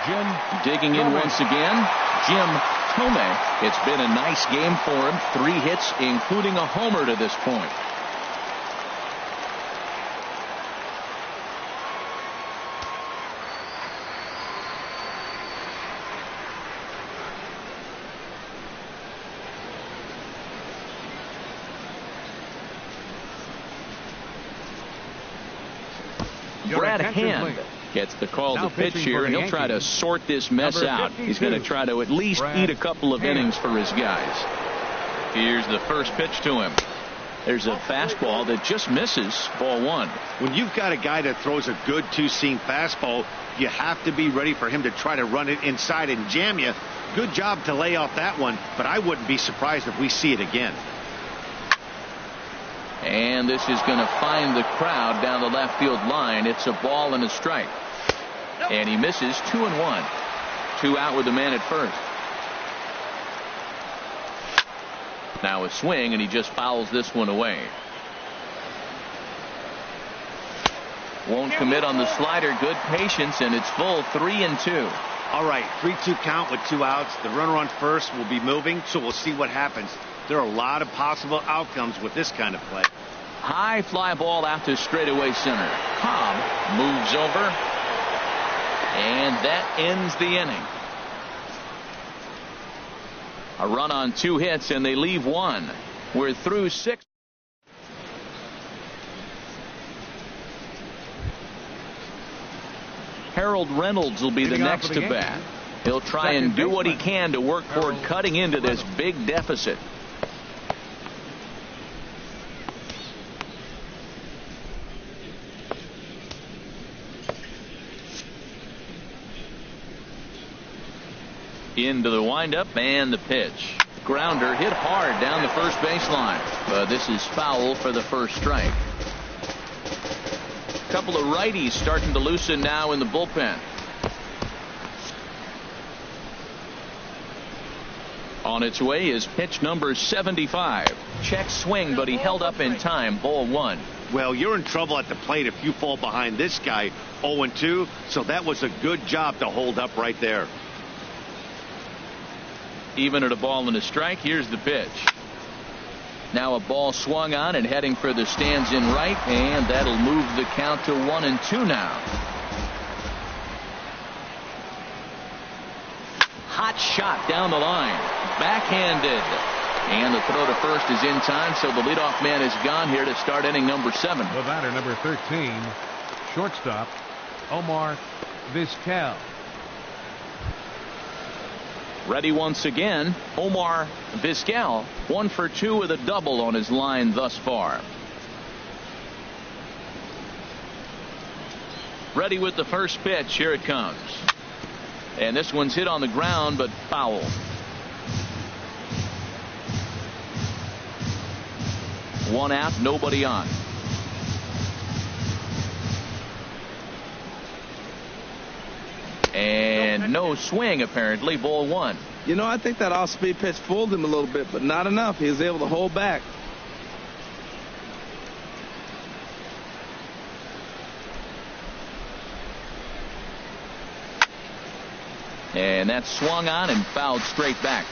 Speaker 3: Jim.
Speaker 1: Digging in once again, Jim Thome. It's been a nice game for him. 3 hits, including a homer to this point. Brad Hand gets the call to pitch here, and he'll try to sort this mess out. He's going to try to at least eat a couple of innings for his guys. Here's the first pitch to him. There's a fastball that just misses. Ball 1.
Speaker 2: When you've got a guy that throws a good two-seam fastball, you have to be ready for him to try to run it inside and jam you. Good job to lay off that one, but I wouldn't be surprised if we see it again.
Speaker 1: And this is going to find the crowd down the left field line. It's a ball and a strike. And he misses. 2-1. 2 out with the man at first. Now a swing, and he just fouls this one away. Won't commit on the slider. Good patience, and it's full. 3-2.
Speaker 2: All right, 3-2 count with 2 outs. The runner on first will be moving, so we'll see what happens. There are a lot of possible outcomes with this kind of play.
Speaker 1: High fly ball out to straightaway center. Cobb moves over, and that ends the inning. A run on 2 hits, and they leave 1. We're through 6. Harold Reynolds will be the next to bat. He'll try and do what he can to work toward cutting into this big deficit. Into the windup and the pitch. Grounder hit hard down the first baseline. But this is foul for the first strike. A couple of righties starting to loosen now in the bullpen. On its way is pitch number 75. Check swing, but he held up in time. Ball 1.
Speaker 2: Well, you're in trouble at the plate if you fall behind this guy. 0-2, so that was a good job to hold up right there.
Speaker 1: Even at a ball and a strike. Here's the pitch. Now a ball swung on and heading for the stands in right, and that'll move the count to 1-2 now. Hot shot down the line. Backhanded. And the throw to first is in time, so the leadoff man is gone here to start inning number 7.
Speaker 3: The batter, number 13, shortstop, Omar Vizquel.
Speaker 1: Ready once again, Omar Vizquel, 1 for 2 with a double on his line thus far. Ready with the first pitch. Here it comes. And this one's hit on the ground, but foul. One out, nobody on. And no swing, apparently. Ball 1.
Speaker 4: You know, I think that off-speed pitch fooled him a little bit, but not enough. He was able to hold back.
Speaker 1: And that swung on and fouled straight back.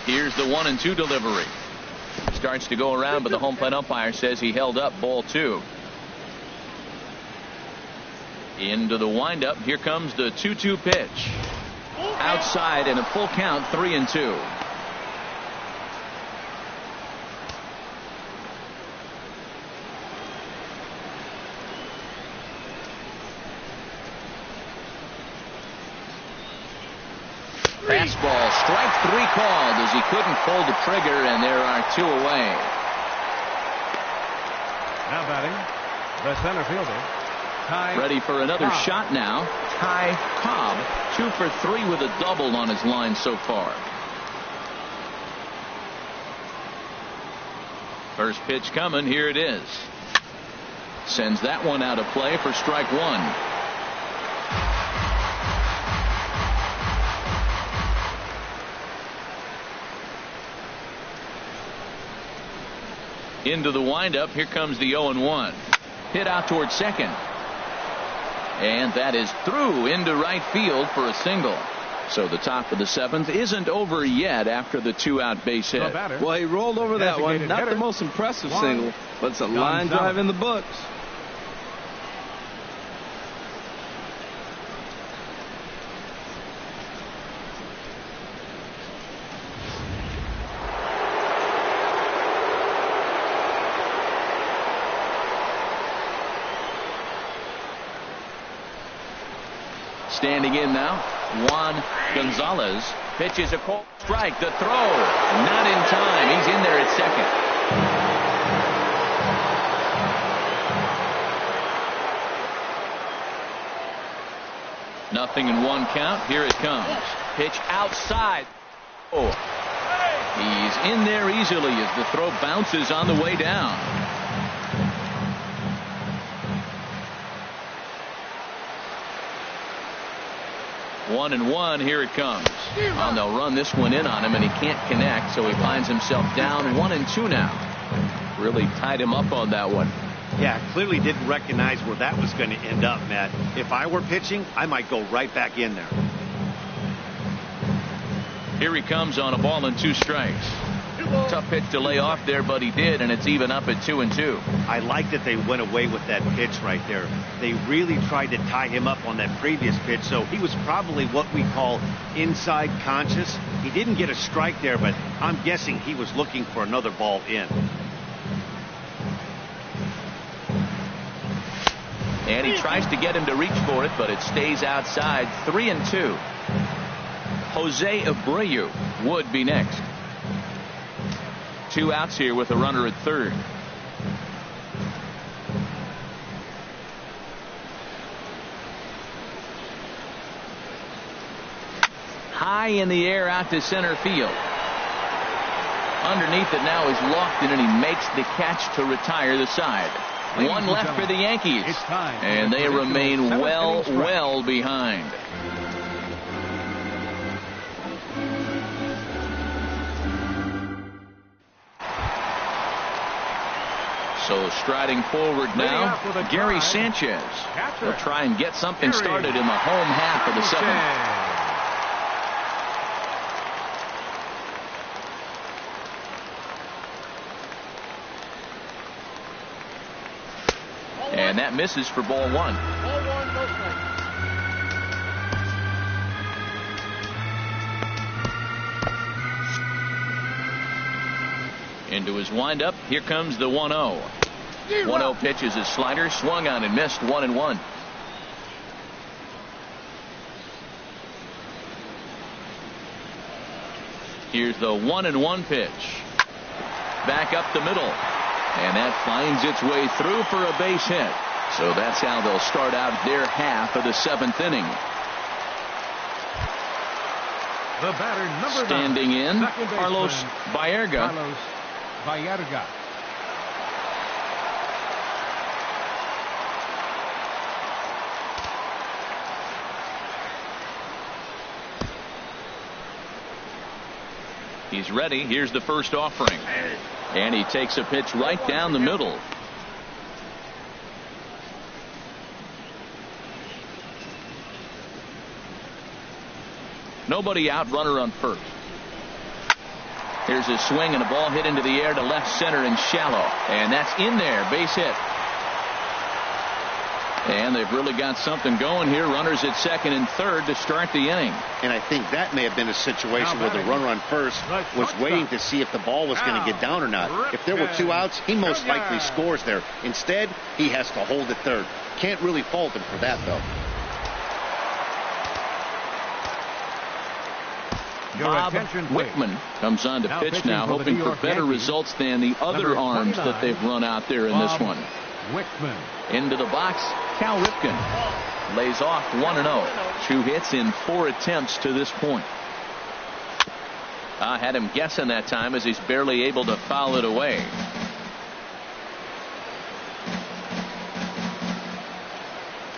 Speaker 1: Here's the 1-2 delivery. Starts to go around, but the home plate umpire says he held up. Ball 2. Into the windup. Here comes the 2-2 pitch. Outside and a full count. 3-2. Fastball, strike 3 called as he couldn't pull the trigger, and there are 2 away.
Speaker 3: Now batting, the center fielder, Ty.
Speaker 1: Ready for another
Speaker 3: Cobb.
Speaker 1: shot now. Ty Cobb, 2 for 3 with a double on his line so far. First pitch coming. Here it is. Sends that one out of play for strike 1. Into the windup. Here comes the 0-1. Hit out towards second. And that is through into right field for a single. So the top of the 7th isn't over yet after the 2-out base hit.
Speaker 4: Well, he rolled over that one. Not the most impressive single, but it's a line drive in the books.
Speaker 1: Standing in now, Juan Gonzalez pitches a cold strike. The throw, not in time. He's in there at second. Nothing in one count. Here it comes. Pitch outside. Oh, he's in there easily as the throw bounces on the way down. 1-1. Here it comes. Oh, they'll run this one in on him, and he can't connect, so he finds himself down 1-2 now. Really tied him up on that one.
Speaker 2: Yeah, clearly didn't recognize where that was going to end up, Matt. If I were pitching, I might go right back in there.
Speaker 1: Here he comes on a ball and 2 strikes. Tough pitch to lay off there, but he did, and it's even up at 2-2.
Speaker 2: I like that they went away with that pitch right there. They really tried to tie him up on that previous pitch, so he was probably what we call inside conscious. He didn't get a strike there, but I'm guessing he was looking for another ball in.
Speaker 1: And he tries to get him to reach for it, but it stays outside. 3-2. Jose Abreu would be next. 2 outs here with a runner at third. High in the air out to center field. Underneath it now is Lofton, and he makes the catch to retire the side. One left for the Yankees, and they remain well behind. So striding forward now, Gary Sanchez. He'll try and get something started in the home half of the 7th. And that misses for ball 1. Into his windup. Here comes the 1-0. 1-0 pitch is his slider, swung on and missed. 1-1. Here's the 1-1 pitch. Back up the middle. And that finds its way through for a base hit. So that's how they'll start out their half of the 7th inning.
Speaker 3: The batter, number
Speaker 1: standing
Speaker 3: 9,
Speaker 1: in, Carlos Baerga.
Speaker 3: Carlos Baerga.
Speaker 1: He's ready. Here's the first offering. And he takes a pitch right down the middle. Nobody out, runner on first. Here's a swing and a ball hit into the air to left center and shallow. And that's in there. Base hit. And they've really got something going here. Runners at second and third to start the inning.
Speaker 2: And I think that may have been a situation where the runner on first was waiting to see if the ball was going to get down or not. If there were 2 outs, he most likely scores there. Instead, he has to hold at third. Can't really fault him for that, though.
Speaker 1: Bob Wickman comes on to pitch now, hoping for better results than the other arms that they've run out there in this one.
Speaker 3: Wickman.
Speaker 1: Into the box, Cal Ripken lays off 1-0. 2 hits in 4 attempts to this point. I had him guessing that time as he's barely able to foul it away.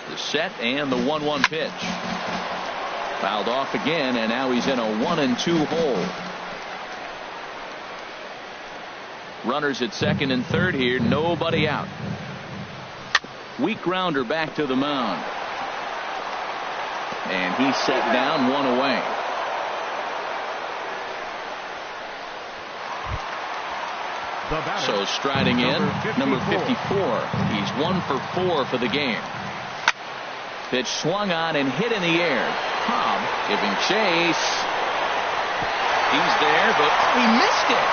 Speaker 1: The set and the 1-1 pitch. Fouled off again, and now he's in a 1-2 hole. Runners at second and third here, nobody out. Weak grounder back to the mound. And he's set down, 1 away. So striding in, number 54. He's 1 for 4 for the game. Pitch swung on and hit in the air. Cobb giving chase. He's there, but he missed it.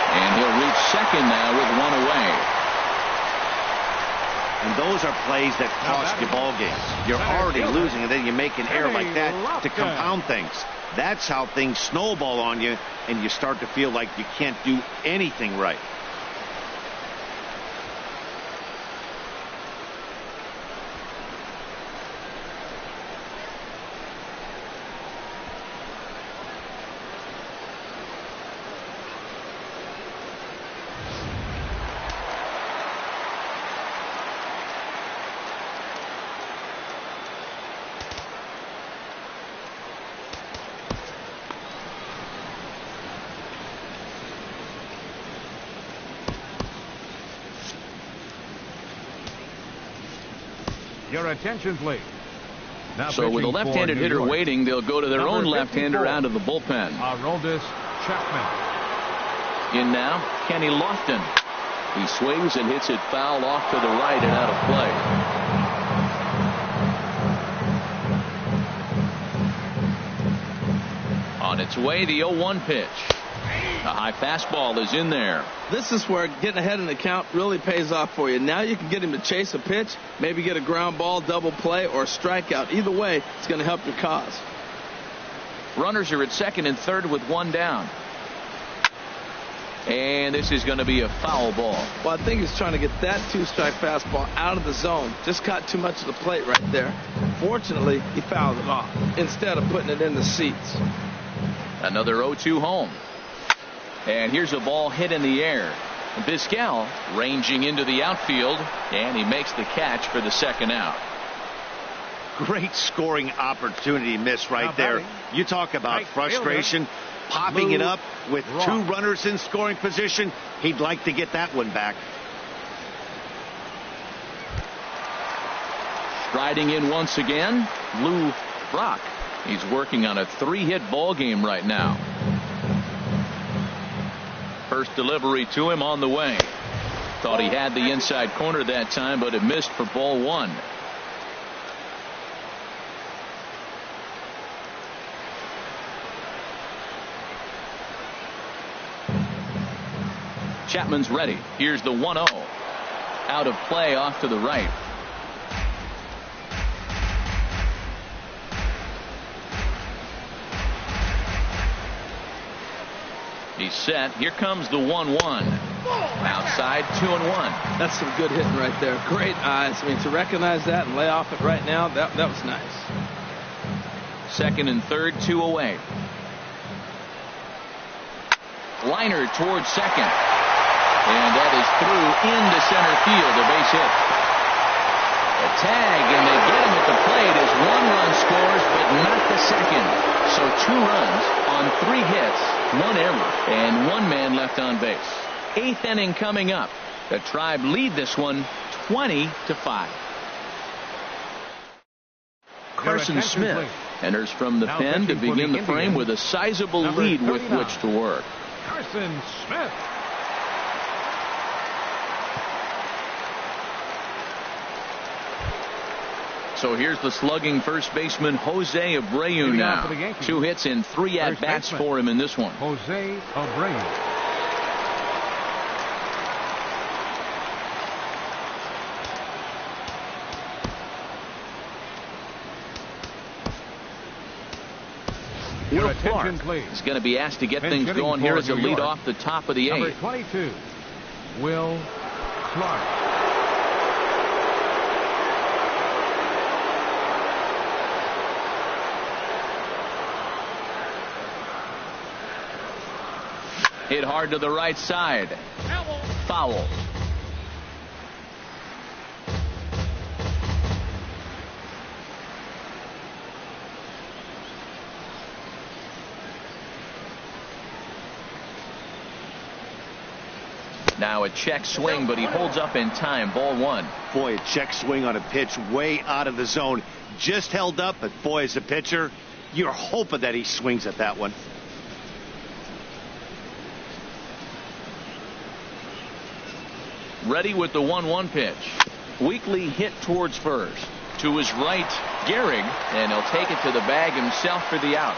Speaker 1: And he'll reach second now with 1 away.
Speaker 2: And those are plays that cost you ball games. You're already losing, and then you make an error like that to compound things. That's how things snowball on you, and you start to feel like you can't do anything right.
Speaker 3: Your attention, please. Now
Speaker 1: so with a left-handed hitter waiting, they'll go to their own left-hander out of the bullpen.
Speaker 3: Aroldis Chapman.
Speaker 1: In now, Kenny Lofton. He swings and hits it foul off to the right and out of play. On its way, the 0-1 pitch. A high fastball is in there.
Speaker 4: This is where getting ahead in the count really pays off for you. Now you can get him to chase a pitch, maybe get a ground ball, double play, or a strikeout. Either way, it's going to help your cause.
Speaker 1: Runners are at second and third with one down. And this is going to be a foul ball.
Speaker 4: Well, I think he's trying to get that two-strike fastball out of the zone. Just caught too much of the plate right there. Fortunately, he fouled it off instead of putting it in the seats.
Speaker 1: Another 0-2 home. And here's a ball hit in the air. Vizquel ranging into the outfield, and he makes the catch for the second out.
Speaker 2: Great scoring opportunity miss right there. You talk about frustration, popping it up with two runners in scoring position. He'd like to get that one back.
Speaker 1: Striding in once again, Lou Brock. He's working on a 3-hit ball game right now. First delivery to him on the way. Thought he had the inside corner that time, but it missed for ball one. Chapman's ready. Here's the 1-0. Out of play off to the right. He's set. Here comes the 1-1. Outside, 2-1.
Speaker 4: That's some good hitting right there. Great eyes. I mean, to recognize that and lay off it right now, that was nice.
Speaker 1: Second and third, 2 away. Liner towards second. And that is through into center field. A base hit. A tag, and they get him at the plate as 1 run scores, but not the second. So 2 runs on 3 hits, 1 error, and 1 man left on base. 8th inning coming up. The Tribe lead this one 20-5. Carson Smith enters from the pen to begin the frame with a sizable lead with which to work.
Speaker 3: Carson Smith.
Speaker 1: So here's the slugging first baseman Jose Abreu now. 2 hits and 3 at-bats for him in this one.
Speaker 3: Jose Abreu.
Speaker 1: Will Clark is going to be asked to get things going here as a lead off the top of the 8th.
Speaker 3: Number 22, Will Clark.
Speaker 1: Hit hard to the right side. Foul. Now a check swing, but he holds up in time. Ball 1.
Speaker 2: Boy, a check swing on a pitch way out of the zone. Just held up, but boy, as a pitcher, you're hoping that he swings at that one.
Speaker 1: Ready with the 1-1 pitch. Weakly hit towards first. To his right, Gehrig, and he'll take it to the bag himself for the out.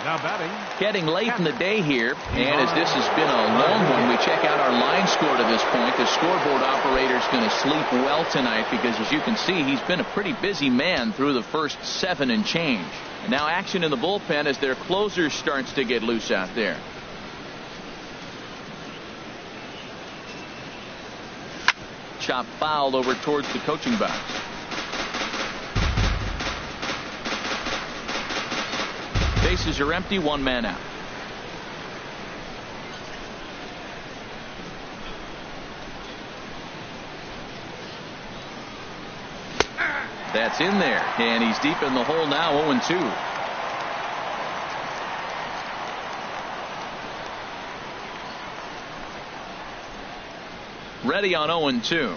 Speaker 3: Now batting.
Speaker 1: Getting late in the day here, and as this has been a long one, we check out our line score to this point. The scoreboard operator's going to sleep well tonight because, as you can see, he's been a pretty busy man through the first 7 and change. And now action in the bullpen as their closer starts to get loose out there. Chop foul over towards the coaching box. Bases are empty, 1 man out. That's in there, and he's deep in the hole now, 0-2. Ready on 0-2.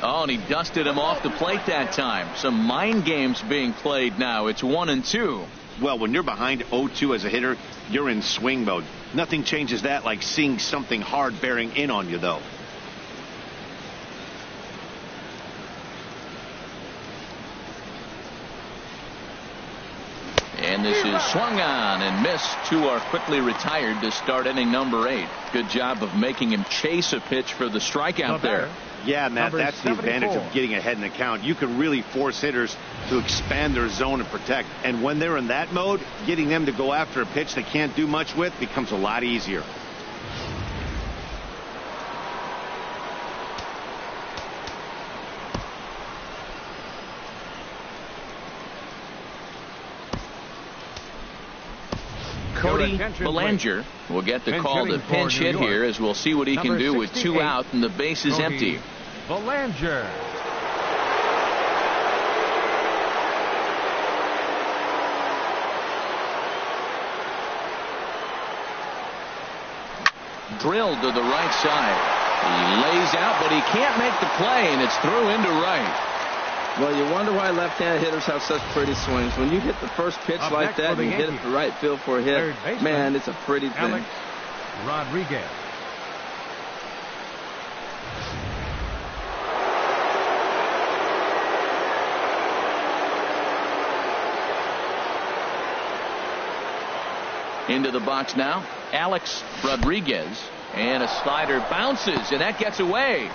Speaker 1: Oh, and he dusted him off the plate that time. Some mind games being played now. It's 1-2.
Speaker 2: Well, when you're behind 0-2 as a hitter, you're in swing mode. Nothing changes that like seeing something hard bearing in on you, though.
Speaker 1: And this is swung on and missed. 2 are quickly retired to start inning number 8. Good job of making him chase a pitch for the strikeout there.
Speaker 2: Yeah, Matt,
Speaker 3: Number
Speaker 2: that's the
Speaker 3: 74.
Speaker 2: advantage of getting ahead in the count. You can really force hitters to expand their zone and protect. And when they're in that mode, getting them to go after a pitch they can't do much with becomes a lot easier.
Speaker 1: Cody Bellinger will get the call to pinch hit here, as we'll see what he can do with 2 out and the base is empty.
Speaker 3: Bellinger.
Speaker 1: Drilled to the right side. He lays out, but he can't make the play, and it's through into right.
Speaker 4: Well, you wonder why left-hand hitters have such pretty swings. When you hit the first pitch
Speaker 3: Up
Speaker 4: like
Speaker 3: next
Speaker 4: that
Speaker 3: for the
Speaker 4: and you hit it
Speaker 3: Yankees.
Speaker 4: the right field for a hit,
Speaker 3: Third baseman,
Speaker 4: man, it's a pretty thing.
Speaker 3: Alex Rodriguez.
Speaker 1: Into the box now, Alex Rodriguez, and a slider bounces, and that gets away.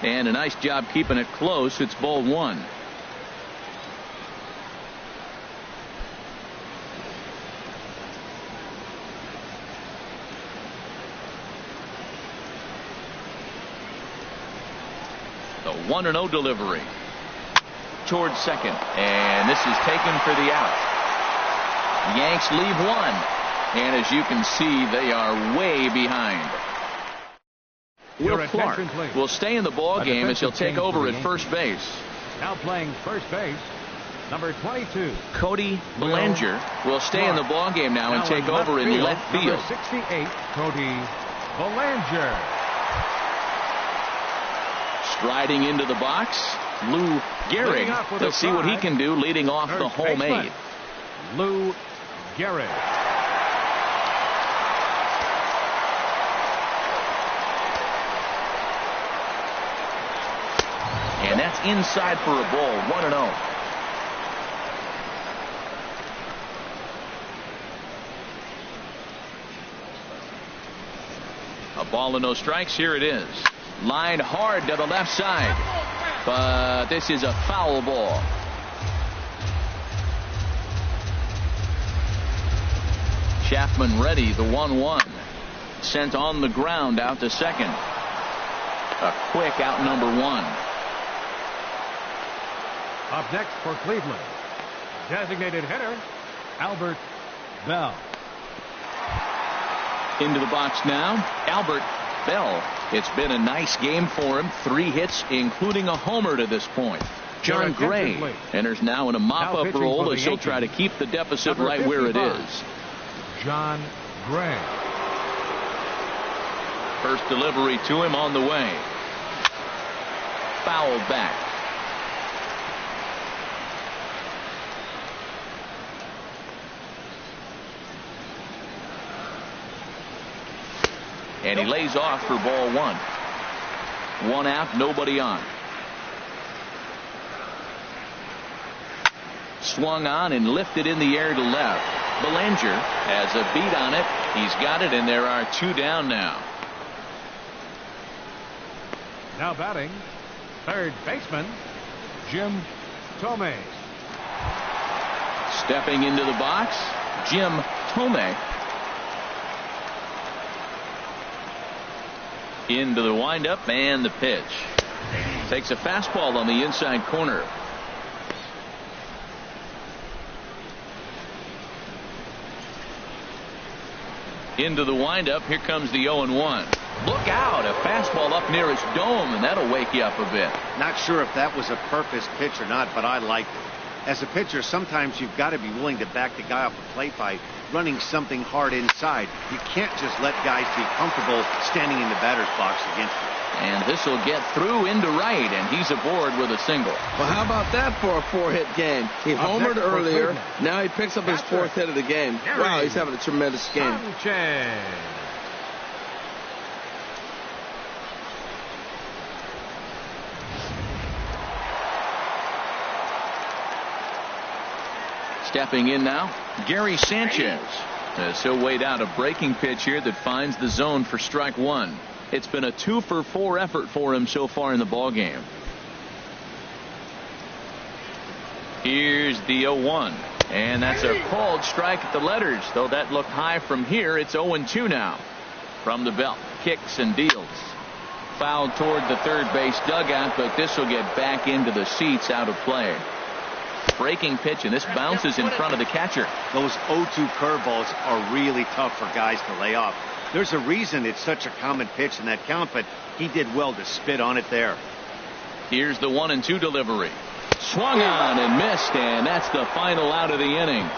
Speaker 1: And a nice job keeping it close. It's ball 1. The 1-0 delivery towards second, and this is taken for the out. Yanks leave 1, and as you can see, they are way behind. Will Clark will stay in the ball game as he'll take over at first base.
Speaker 3: Now playing first base, number 22.
Speaker 1: Cody Bellinger will stay in the ball game now and take over in left field.
Speaker 3: Number 68, Cody Bellinger.
Speaker 1: Striding into the box, Lou Gehrig. Let's see what he can do leading off the home 8.
Speaker 3: Lou Gehrig.
Speaker 1: And that's inside for a ball, 1-0. A ball and no strikes. Here it is. Lined hard to the left side. But this is a foul ball. Chapman ready, the 1-1. Sent on the ground out to second. A quick out number 1.
Speaker 3: Up next for Cleveland, designated hitter Albert Bell.
Speaker 1: Into the box now, Albert Bell. It's been a nice game for him. 3 hits, including a homer to this point. John Gray enters now in a mop-up role as he'll try to keep the deficit right where it is.
Speaker 3: John Gray.
Speaker 1: First delivery to him on the way. Fouled back. And he lays off for ball 1. 1 out, nobody on. Swung on and lifted in the air to left. Belanger has a beat on it. He's got it, and there are 2 down now.
Speaker 3: Now batting, third baseman, Jim Thome.
Speaker 1: Stepping into the box, Jim Thome. Into the windup and the pitch. Takes a fastball on the inside corner. Into the windup. Here comes the 0-1. Look out, a fastball up near his dome, and that'll wake you up a bit.
Speaker 2: Not sure if that was a purpose pitch or not, but I liked it. As a pitcher, sometimes you've got to be willing to back the guy off the plate by running something hard inside. You can't just let guys be comfortable standing in the batter's box against you.
Speaker 1: And this will get through into right, and he's aboard with a single.
Speaker 4: Well, how about that for a 4-hit game? He homered earlier. Now he picks up his 4th hit of the game. Wow, he's having a tremendous game.
Speaker 1: Stepping in now, Gary Sanchez. As he'll wait out a breaking pitch here that finds the zone for strike 1. It's been a 2-for-4 effort for him so far in the ballgame. Here's the 0-1, and that's a called strike at the letters. Though that looked high from here, it's 0-2 now. From the belt, kicks and deals. Fouled toward the third base dugout, but this will get back into the seats, out of play. Breaking pitch, and this bounces in front of the catcher.
Speaker 2: Those 0-2 curveballs are really tough for guys to lay off. There's a reason it's such a common pitch in that count, but he did well to spit on it there.
Speaker 1: Here's the 1-2 delivery. Swung on and missed, and that's the final out of the inning.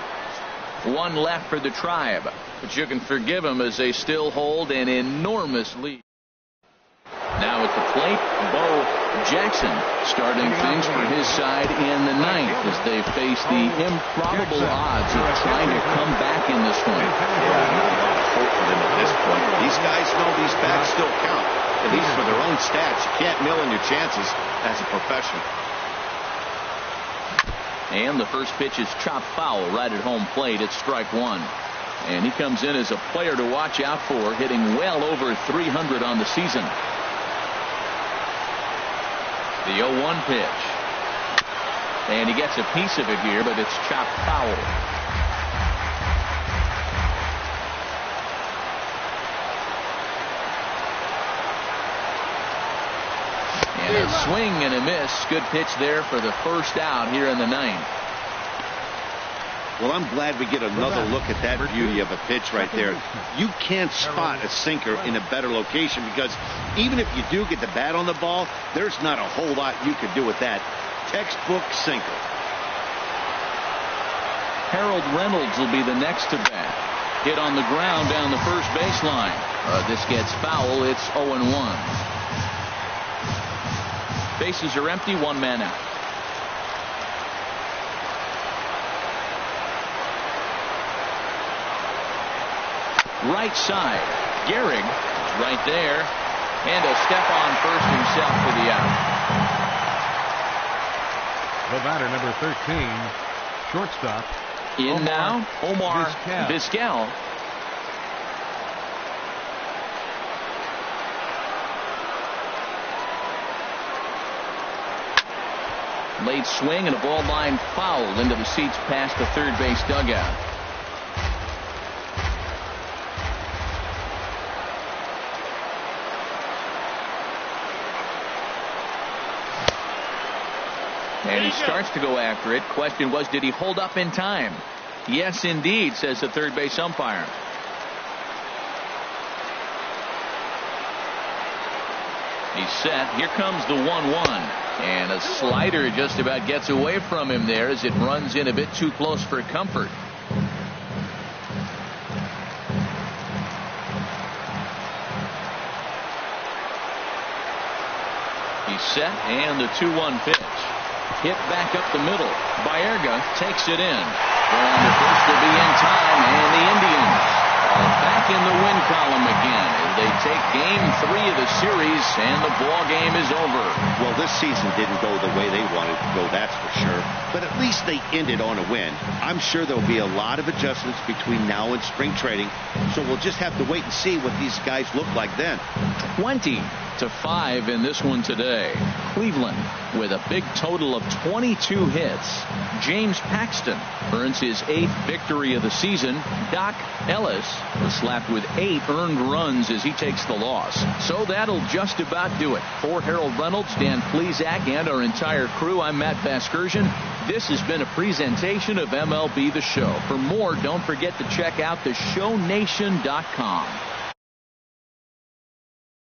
Speaker 1: 1 left for the Tribe, but you can forgive them as they still hold an enormous lead. Now at the plate, Bo Jackson starting things for his side in the 9th as they face the improbable odds of trying to come back in this one.
Speaker 2: Hope for them at this point. These guys know these bats still count, at least for their own stats. You can't mill in your chances as a professional.
Speaker 1: And the first pitch is chopped foul right at home plate. It's strike 1. And he comes in as a player to watch out for, hitting well over 300 on the season. The 0-1 pitch. And he gets a piece of it here, but it's chopped foul. And a swing and a miss. Good pitch there for the first out here in the 9th.
Speaker 2: Well, I'm glad we get another look at that beauty of a pitch right there. You can't spot a sinker in a better location because even if you do get the bat on the ball, there's not a whole lot you can do with that. Textbook sinker.
Speaker 1: Harold Reynolds will be the next to bat. Hit on the ground down the first baseline. This gets foul. It's 0-1. Bases are empty. 1 man out. Right side. Gehrig right there. And a step on first himself for the out.
Speaker 3: The batter, number 13, shortstop.
Speaker 1: In now, Omar Vizquel. Late swing and a ball line fouled into the seats past the third base dugout. And he starts to go after it. Question was, did he hold up in time? Yes, indeed, says the third base umpire. He's set. Here comes the 1-1. And a slider just about gets away from him there as it runs in a bit too close for comfort. He's set, and the 2-1 pitch. Hit back up the middle. Baerga takes it in. And the first will be in time, and the Indians are back in the win column again as they take game 3 of the series and the ball game is over.
Speaker 2: Well, this season didn't go the way they wanted to go, that's for sure. But at least they ended on a win. I'm sure there'll be a lot of adjustments between now and spring training, so we'll just have to wait and see what these guys look like then.
Speaker 1: 20-5 in this one today. Cleveland with a big total of 22 hits. James Paxton earns his 8th victory of the season. Doc Ellis was slapped with 8 earned runs as he takes the loss. So that'll just about do it. For Harold Reynolds, Dan Plesac, and our entire crew, I'm Matt Vasgersian. This has been a presentation of MLB The Show. For more, don't forget to check out theshownation.com.